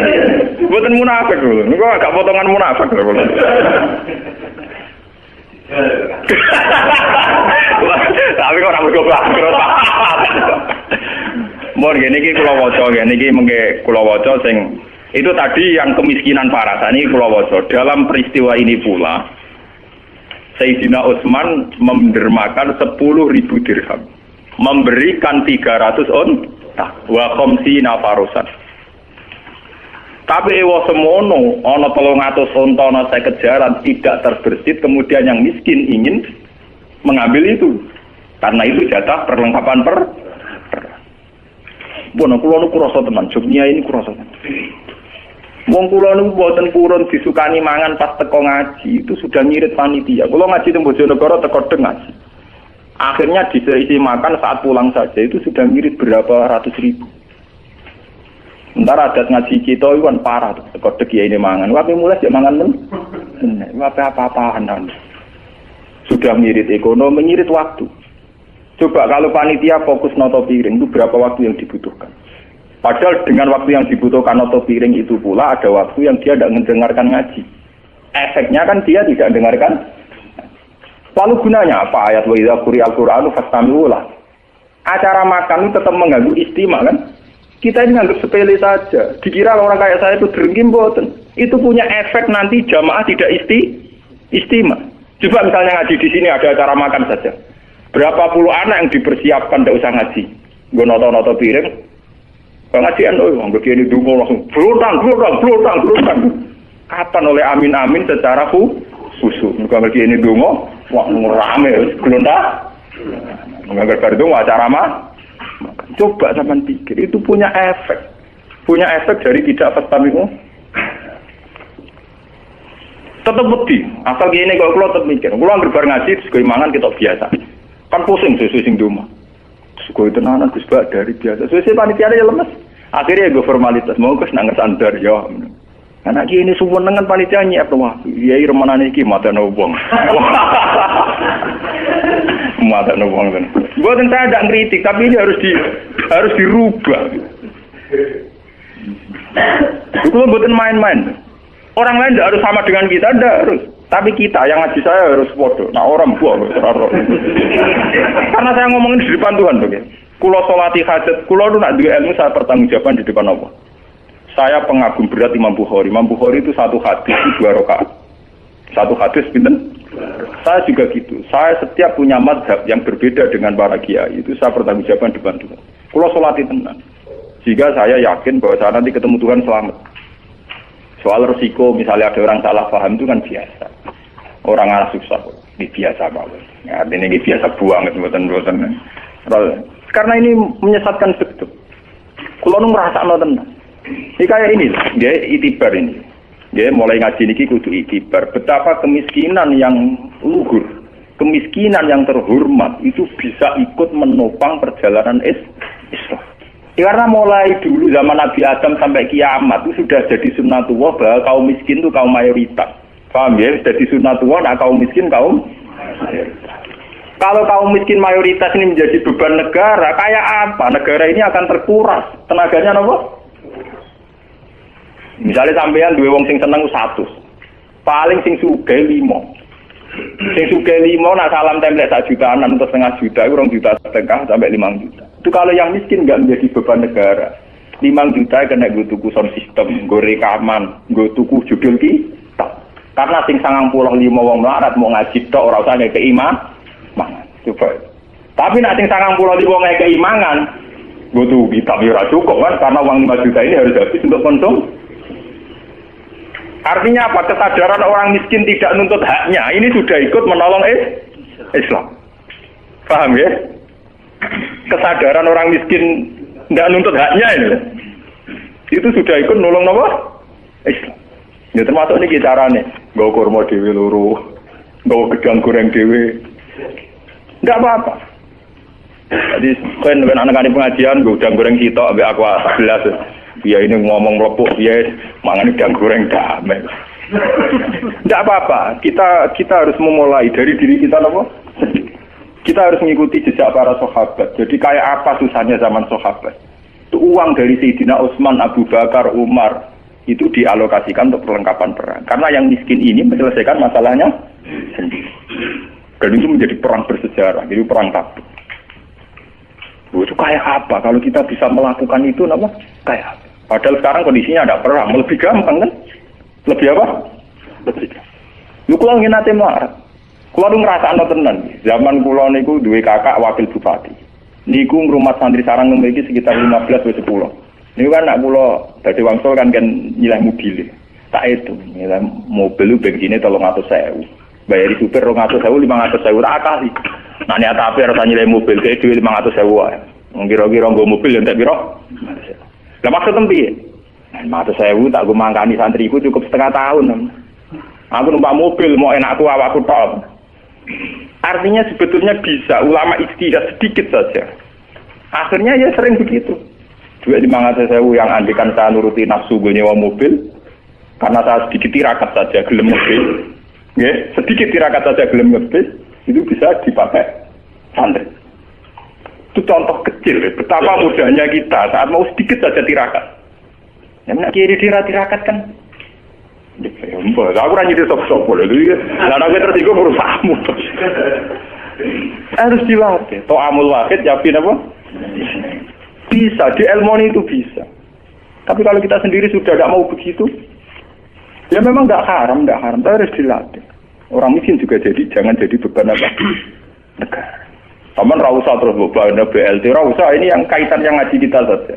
Mboten munafik lho. Niku agak potongan munafik lho. Tapi kok ora goblok. Mun ngene iki kula waca, ngene iki mengke kula waca sing itu tadi yang kemiskinan parah. Ini kula waca. Dalam peristiwa ini pula Sayyidina Utsman mendermakan 10.000 dirham. Memberikan 300 unta wa khamsina farusan. Tapi ewa semono ana 300 unta ana 50 jaran tidak terbersit, kemudian yang miskin ingin mengambil itu. Karena itu jatah perlengkapan Bono kula niku krasa tenan, jognya ini krasa tenan. Wong kula niku mboten purun disukani mangan pas teko ngaji, itu sudah ngirit panitia. Kula ngaji teng Bojonegoro teko ngaji. Akhirnya diisi makan saat pulang saja itu sudah ngirit berapa ratus ribu. Ntar adat ngaji kita itu kan parah tuh, teko kiai ini mangan. Wae mulai dia mangan men. Wae apa-apaan. Sudah ngirit ekonomi, ngirit waktu. Coba kalau panitia fokus noto piring itu berapa waktu yang dibutuhkan? Padahal dengan waktu yang dibutuhkan noto piring itu pula ada waktu yang dia tidak mendengarkan ngaji. Efeknya kan dia tidak mendengarkan. Lalu gunanya apa ayat wa idza quri'al Qur'anu fastami'u lah. Acara makan itu tetap mengganggu istimewa kan? Kita ini anggap sepele saja. Dikira orang kayak saya itu dengki mboten. Itu punya efek nanti jamaah tidak istimewa. Coba misalnya ngaji di sini ada acara makan saja. Berapa puluh anak yang dipersiapkan tidak usah ngaji. Gue noto-noto piring. Kalau ngaji anu, begini dungo langsung blutang. Kapan oleh amin secara khusus. Kalau begini dungo, wah rame, gelondak. Menganggap itu acara mah. Coba sampean pikir, itu punya efek. Punya efek dari tidak pestamimu. Tetap bukti. Asal gini kalau keluar tetap mikir. Kalau berbar ngaji, terus mangan kita biasa. Kan pusing sesuai sing duma. Suku itu nanan Gus Bak dari biasa. Sesuai panitia ya lemes. Akhirnya gue formalitas mau Gus nang sandar ya. Anak ini semua dengan panitia nyiap wah. Iya remenane iki matane wong. Matane wong kan. Bukan saya tidak ngritik tapi ini harus dirubah. Itu bukan main-main. Orang lain tidak harus sama dengan kita, tidak harus. Tapi kita yang ngaji saya harus bodoh. Nah orang buah. Karena saya ngomongin di depan Tuhan begini. Kulo sholati hajat, kulo itu nak dua ilmu saya pertanggungjawaban di depan Allah. Saya pengagum berat Imam Bukhari. Imam Bukhari itu satu hadis 2 rakaat. Satu hadis pinten? Saya juga gitu. Saya setiap punya mazhab yang berbeda dengan para kiai itu saya bertanggungjawabkan depan Tuhan. Kalau sholat itu tenang. Jika saya yakin bahwa saya nanti ketemu Tuhan selamat. Soal resiko misalnya ada orang salah paham itu kan biasa. Orang arah susah, ini biasa banget. Ya, artinya ini biasa buang, buatan. Karena ini menyesatkan betul. Kalau nu merasa tenang. Ini kayak ini, dia itibar ini. Ya, mulai ngaji niki kudu itibar. Betapa kemiskinan yang luhur, kemiskinan yang terhormat itu bisa ikut menopang perjalanan Islam. Ya, karena mulai dulu zaman Nabi Adam sampai kiamat itu sudah jadi sunnatullah bahwa kaum miskin itu kaum mayoritas. Paham ya? Jadi sunnatullah, nah kaum miskin kaum mayoritas. Kalau kaum miskin mayoritas ini menjadi beban negara, kayak apa? Negara ini akan terkuras. Tenaganya apa? Misalnya sampean duwe wong sing seneng 100. Paling sing sugih 5. Sing sugih 5 nak salam template 1 jutaan atau setengah juta, 2,5 juta sampai 5 juta. Itu kalau yang miskin enggak menjadi beban negara. 5 juta kena nggo tuku sound system, nggo rekaman, nggo tuku judul kitab. Karena sing 95 wong melarat mau ngaji tok ora usah ngekeki mangan. Coba. Tapi nek sing 95 wong ngekeki mangan, nggo tuku kitab ya ora cukup kan karena uang 5 juta ini harus habis untuk konsumsi. Artinya apa? Kesadaran orang miskin tidak nuntut haknya. Ini sudah ikut menolong Islam. Paham ya? Kesadaran orang miskin tidak nuntut haknya ini. Itu sudah ikut nolong apa? Islam. Ya termasuk ini caranya. Gak kurma dewe loro. Gak gedang goreng dewe. Tidak apa-apa. Jadi kan anak-anak pengajian gue gedang goreng sitok sampai aku 11. Dia ini ngomong lepuk, dia mangan udang goreng damai. Tidak apa-apa, kita harus memulai dari diri kita, apa? Kita harus mengikuti jejak para sahabat. Jadi kayak apa susahnya zaman sahabat? Itu uang dari Sayyidina Utsman, Abu Bakar, Umar itu dialokasikan untuk perlengkapan perang. Karena yang miskin ini menyelesaikan masalahnya sendiri. Dan itu menjadi perang bersejarah, jadi perang Tabuk. Itu kayak apa? Kalau kita bisa melakukan itu, apa? Kayak apa? Padahal sekarang kondisinya ada perang, lebih gampang kan? Lebih apa? Lebih gampang. Lu kalau ingin nanti marah, kalau lu ngerasa anda tenan, zaman kulo niku duwe kakak wakil bupati. Niku ngrumat santri sarang memiliki sekitar 15-10. Niku kan nak kulo dari wangsul kan nilai mobil. Tak itu, nilai mobil lu bensinnya 300.000. Bayari supir 200.000, 500.000 tak kali. Nah niat apa harus nilai mobil kayak duit 500.000 wae. Kira-kira nggo mobil yang tak piro? Lah maksud tempi. Nah, 500.000 tak gue mangkani santriku cukup setengah tahun. Aku numpak mobil mau enakku awakku tok. Artinya sebetulnya bisa ulama ijtihad sedikit saja. Akhirnya ya sering begitu. Duit 500.000 yang andikan saya nuruti nafsu gue nyewa mobil karena saya sedikit tirakat saja gelem mobil. Nggih, sedikit tirakat saja gelem mobil itu bisa dipakai santri. Itu contoh kecil, betapa mudahnya kita saat mau sedikit saja tirakat. Yang nak kiri tirakat kan? Ya, mbak, aku ranya di sop-sop boleh dulu. Karena aku tertiga berusahamu. Harus dilatih. To'amul wahid, yakin apa? Bisa, di ilmoni itu bisa. Tapi kalau kita sendiri sudah tidak mau begitu, ya memang tidak haram, tapi harus dilatih. Orang miskin juga jangan jadi beban apa? Negara. Taman rausa terus beban BLT rausa ini yang kaitan yang ngaji kita saja.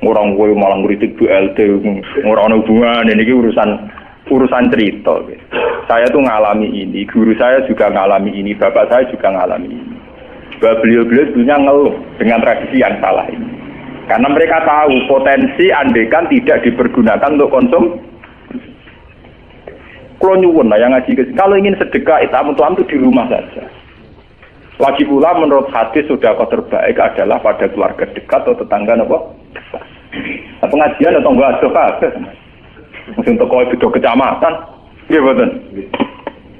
Orang gue malah ngeritik BLT, orang hubungan ini urusan cerita. Saya tuh ngalami ini, guru saya juga ngalami ini, bapak saya juga ngalami ini. Beliau-beliau sebenarnya ngeluh dengan tradisi yang salah ini. Karena mereka tahu potensi andekan tidak dipergunakan untuk konsum. Kalau nyuwun lah yang ngaji ke sini. Kalau ingin sedekah itu di rumah saja. Lagi pula menurut hadis sudah kau terbaik adalah pada keluarga dekat atau tetangga apa? Nah, pengajian atau enggak ada Sing teko beda kecamatan. Nggih mboten.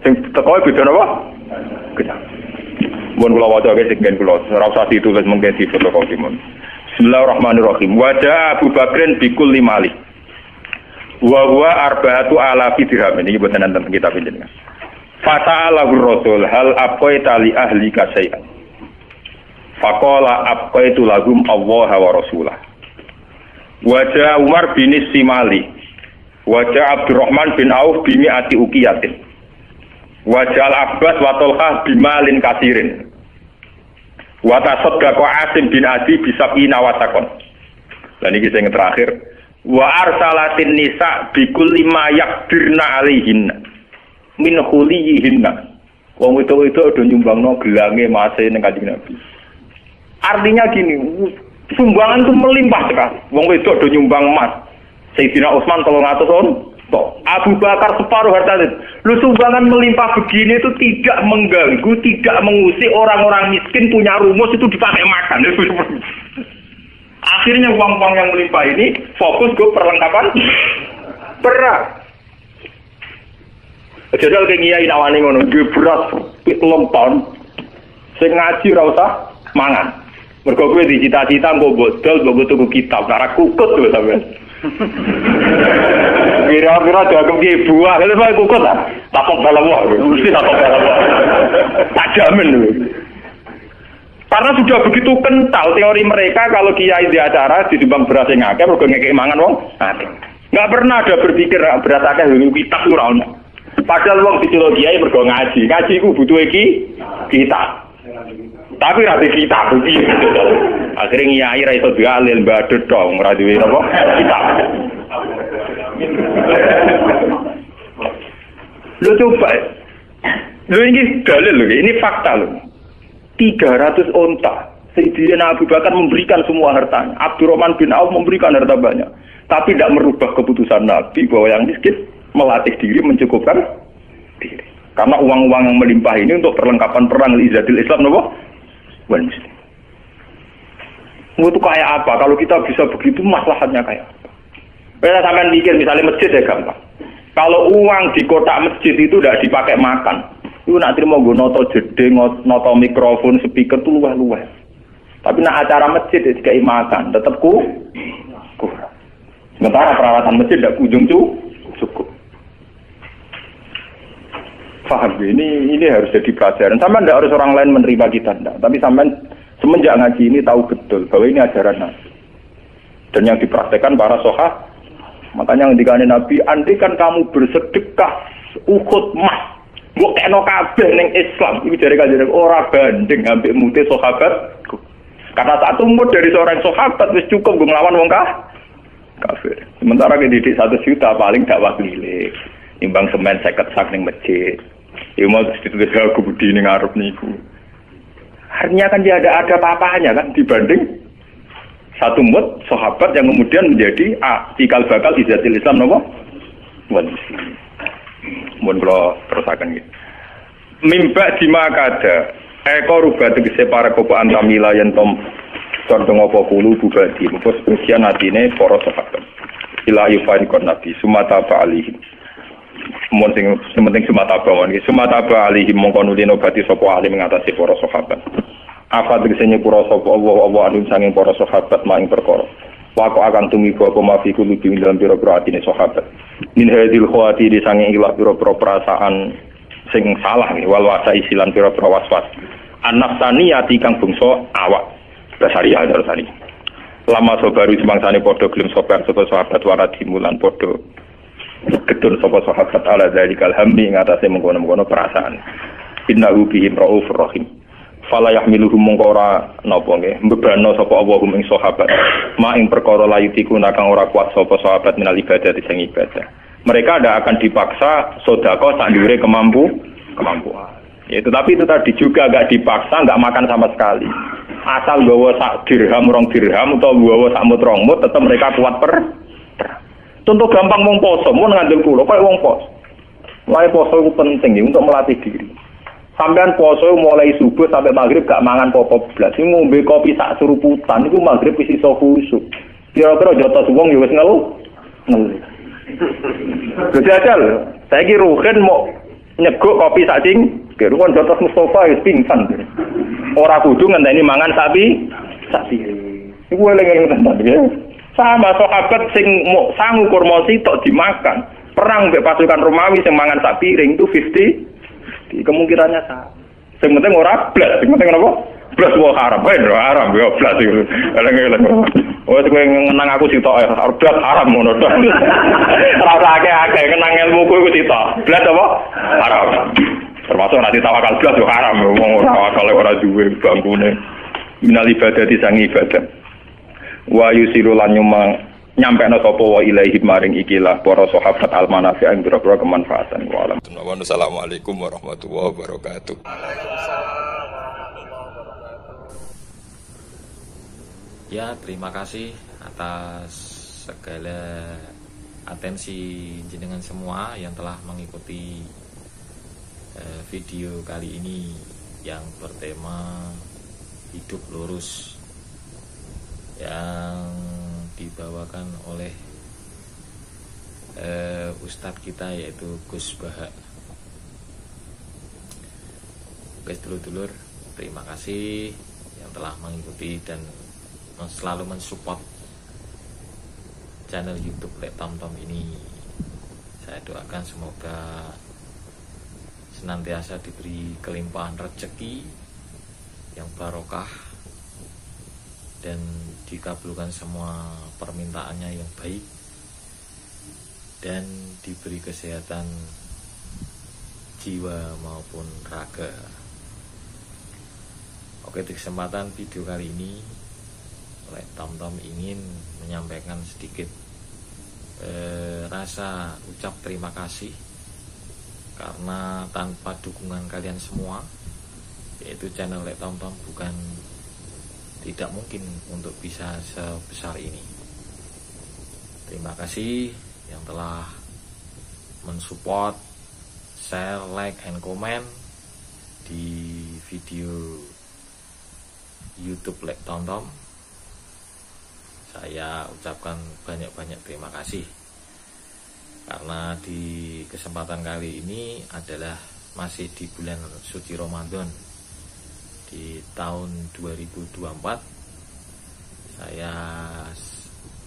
Sing teko beda apa? Kecamatan. Mun kula waca ge sing kula ora usah ditulis mengke di fotokopi mun. Bismillahirrahmanirrahim. Wajah Abu Bakrin bikul limali. Wa huwa arba'atu alafi dirham. Ini mboten nenten kitab jenengan. Fata'alahu Rasul hal aqaita li ahli kasai'an. Faqala aqaitu lahum Allah wa Rasulah. Wajah Umar bin Simali. Wajah Abdurrahman bin Auf bin Mi'ati Uqiyatin. Wajal Abbas wa Tolha bimalin kasirin. Wa tasaddaqa Asim bin Adi bisab'ina wasakon. Dan ini yang terakhir. Wa arsalatin nisa bikulli ma yakdirna alaihinna min khuliyihinna. Wong itu udah nyumbangno gelange mase ning Kanjeng Nabi. Artinya gini, sumbangan itu melimpah sekali. Wong itu udah nyumbang emas. Sayyidina Utsman 300 on. Abu Bakar separuh hartanya. Lu sumbangan melimpah begini itu tidak mengganggu, tidak mengusik orang-orang miskin punya rumus itu dipakai makan. Akhirnya uang-uang yang melimpah ini fokus ke perlengkapan perang. Jadi kalau kiai nawani ngono, gue beras telung ton, sing ngaji ra usah mangan. Mergo kowe dicita-cita mbok bodol, mbok tuku kitab, ora kukut to sampean. Kira-kira dianggap ki buah, lha kok kukut ta? Tapok balawah, mesti tapok balawah. Tak jamin lho. Karena sudah begitu kental teori mereka kalau kiai di acara disumbang beras yang akeh mergo ngekek mangan wong akeh. Enggak pernah ada berpikir beras akeh lho kitab ora ono. Padahal wong diceluk kiai mergo ngaji. Ngaji iku butuh kitab. Tapi ra kitab iki. Akhire kiai ra iso dialil badhet dong, ora duwe apa? Kitab. Lu coba. Lu ini dalil lho, ini fakta lho. 300 onta. Sayyidina Abu Bakar memberikan semua hartanya. Abdurrahman bin Auf memberikan harta banyak. Tapi tidak merubah keputusan Nabi bahwa yang miskin melatih diri mencukupkan diri. Karena uang-uang yang melimpah ini untuk perlengkapan perang izadil Islam nopo? Wal muslim. Itu kayak apa? Kalau kita bisa begitu maslahatnya kayak apa? Kita sampai mikir misalnya masjid ya gampang. Kalau uang di kotak masjid itu tidak dipakai makan. Itu nak terima gue noto jeding, noto mikrofon, speaker tuh luah-luah. Tapi nak acara masjid ya dikai makan, tetap kurang. Sementara perawatan masjid tidak kunjung cukup. Faham, ini harus jadi pelajaran. Sampai tidak harus orang lain menerima kita, enggak. Tapi sampai semenjak ngaji ini tahu betul bahwa ini ajaran Nabi. Dan yang dipraktekkan para sahabat. Makanya ketika Nabi, andai kan kamu bersedekah Uhud emas, mbok kena kabeh ning Islam, iki jare kanjeng ora banding ambek mute sahabat. Karena saat umur dari seorang sahabat wis cukup nggo nglawan wong kafir. Sementara dididik 1 juta paling dakwah keliling. Imbang semen 50 sak ning masjid. Ya mau ditulis aku budi ning ngarep niku. Artinya kan dia ada apa-apanya kan dibanding satu mut sahabat yang kemudian menjadi cikal bakal izatil Islam napa? Wan. Mun kula terusaken iki. Mimba dimakada eko rubah tegese para kopo antamila yen tom condong apa kulu bubadi mupus sebagian atine para sahabat. Ila yufani kon nabi sumata ba alihim. Mun sing penting sumata ba iki sumata ba alihim mongko nulino bati sapa alim ngatasi para sahabat. Apa tegese nyepura sapa Allah anu sanging para sahabat maing perkara. Wako akan tumiba apa mafi kulubi dalam pira-pira atine sahabat. Min hadil khawati di sanging ilah pira-pira perasaan sing salah nih wal wasa isilan pira-pira waswas. An-nafsani ati kang bangsa awak. Dasari ya dasari. Lama sobaru semangsane padha gelem sabar sapa sahabat waradi mulan padha ketun sapa sahabat ala zalikal hammi ing atase mengkono-mengkono perasaan. Innahu bihim raufur rahim. Fala yahmiluhum mongko ora napa nggih mbebano sapa Allahum ing sahabat ma ing perkara layutiku nakang ora kuat sapa sahabat minal ibadah sing ibadah. Mereka tidak akan dipaksa sedekah sak ndure kemampuan. Ya tetapi itu tadi juga enggak dipaksa, enggak makan sama sekali. Asal gawa sak dirham 2 dirham utawa gawa sak mut 2 mut tetep mereka kuat Contoh gampang wong poso, mun ngandel kula koyo wong poso. Mulai poso itu penting ya untuk melatih diri. Sampean poso mulai subuh sampai maghrib gak mangan apa-apa blas. Sing ngombe kopi sak suruputan iku maghrib wis iso khusuk. Kira-kira jotos wong ya wis ngelu. Jajal, saiki Ruhin mau nyeguk kopi sak sing, kira-kira jotos Mustafa wis pingsan. Ora kudu ngenteni mangan sapi. Iku eling-eling tenan ya. Sama sahabat sing mau sangu kurma sitok dimakan. Perang mbek pasukan Romawi sing mangan sak piring itu 50. Kemungkinannya sama. Sing penting ora blas, sing penting apa? Blas wae haram, haram yo blas iku. Eleng-eleng. Wes kowe ngenang aku sitok blas haram ngono to. Ora akeh-akeh ngenang ilmuku iku sitok. Blas apa? Haram. Termasuk nanti tawakal blas yo haram wong tawakal ora duwe bangkune. Minal ibadah disang ibadah. Wa yusiru lan nyampekno sapa wa ilaihi maring ikilah para sahabat almanafi ing pira-pira kemanfaatan. Wassalamualaikum warahmatullahi wabarakatuh. Ya, terima kasih atas segala atensi jenengan semua yang telah mengikuti video kali ini yang bertema hidup lurus yang dibawakan oleh Ustadz kita yaitu Gus Baha. Guys, dulur-dulur, terima kasih yang telah mengikuti dan selalu mensupport channel YouTube Lek Tom Tom ini. Saya doakan semoga senantiasa diberi kelimpahan rezeki yang barokah dan dikabulkan semua permintaannya yang baik dan diberi kesehatan jiwa maupun raga. Oke, di kesempatan video kali ini Lek Tom Tom ingin menyampaikan sedikit rasa ucap terima kasih karena tanpa dukungan kalian semua, yaitu channel Lek Tom Tom bukan tidak mungkin untuk bisa sebesar ini. Terima kasih yang telah mensupport, share, like, and comment di video YouTube Lek Tom Tom. Saya ucapkan banyak-banyak terima kasih karena di kesempatan kali ini adalah masih di bulan suci Ramadan di tahun 2024. Saya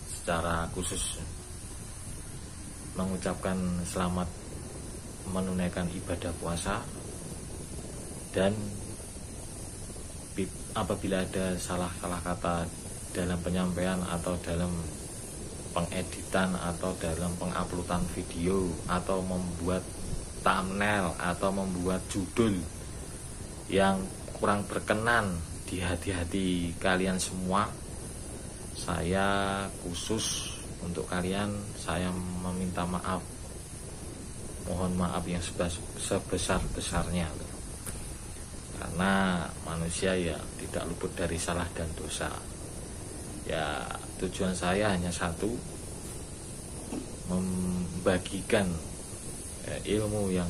secara khusus mengucapkan selamat menunaikan ibadah puasa, dan apabila ada salah-salah kata dalam penyampaian atau dalam pengeditan atau dalam penguploadan video atau membuat thumbnail atau membuat judul yang kurang berkenan di hati-hati kalian semua, saya khusus untuk kalian saya meminta maaf, mohon maaf yang sebesar-besarnya, karena manusia ya tidak luput dari salah dan dosa. Ya, tujuan saya hanya satu, membagikan ilmu yang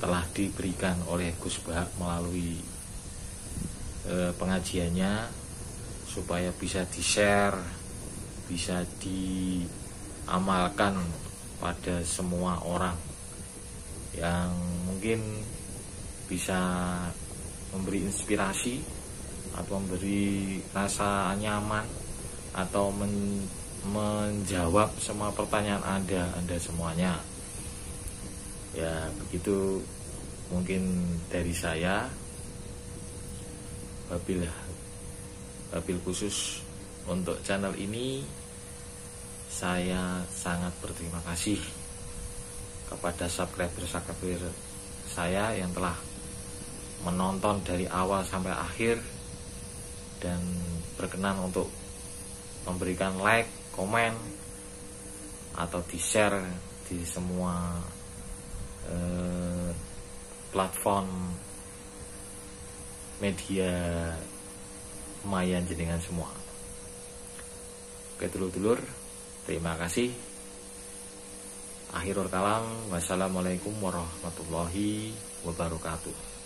telah diberikan oleh Gus Bah melalui pengajiannya, supaya bisa di-share, bisa diamalkan pada semua orang yang mungkin bisa memberi inspirasi atau memberi rasa nyaman atau menjawab semua pertanyaan Anda semuanya. Ya, begitu mungkin dari saya. Wabil khusus untuk channel ini, saya sangat berterima kasih kepada subscriber saya yang telah menonton dari awal sampai akhir dan berkenan untuk memberikan like, komen, atau di-share di semua platform media lumayan jenengan semua. Oke, dulur-dulur, terima kasih. Akhirul kalam, wassalamualaikum warahmatullahi wabarakatuh.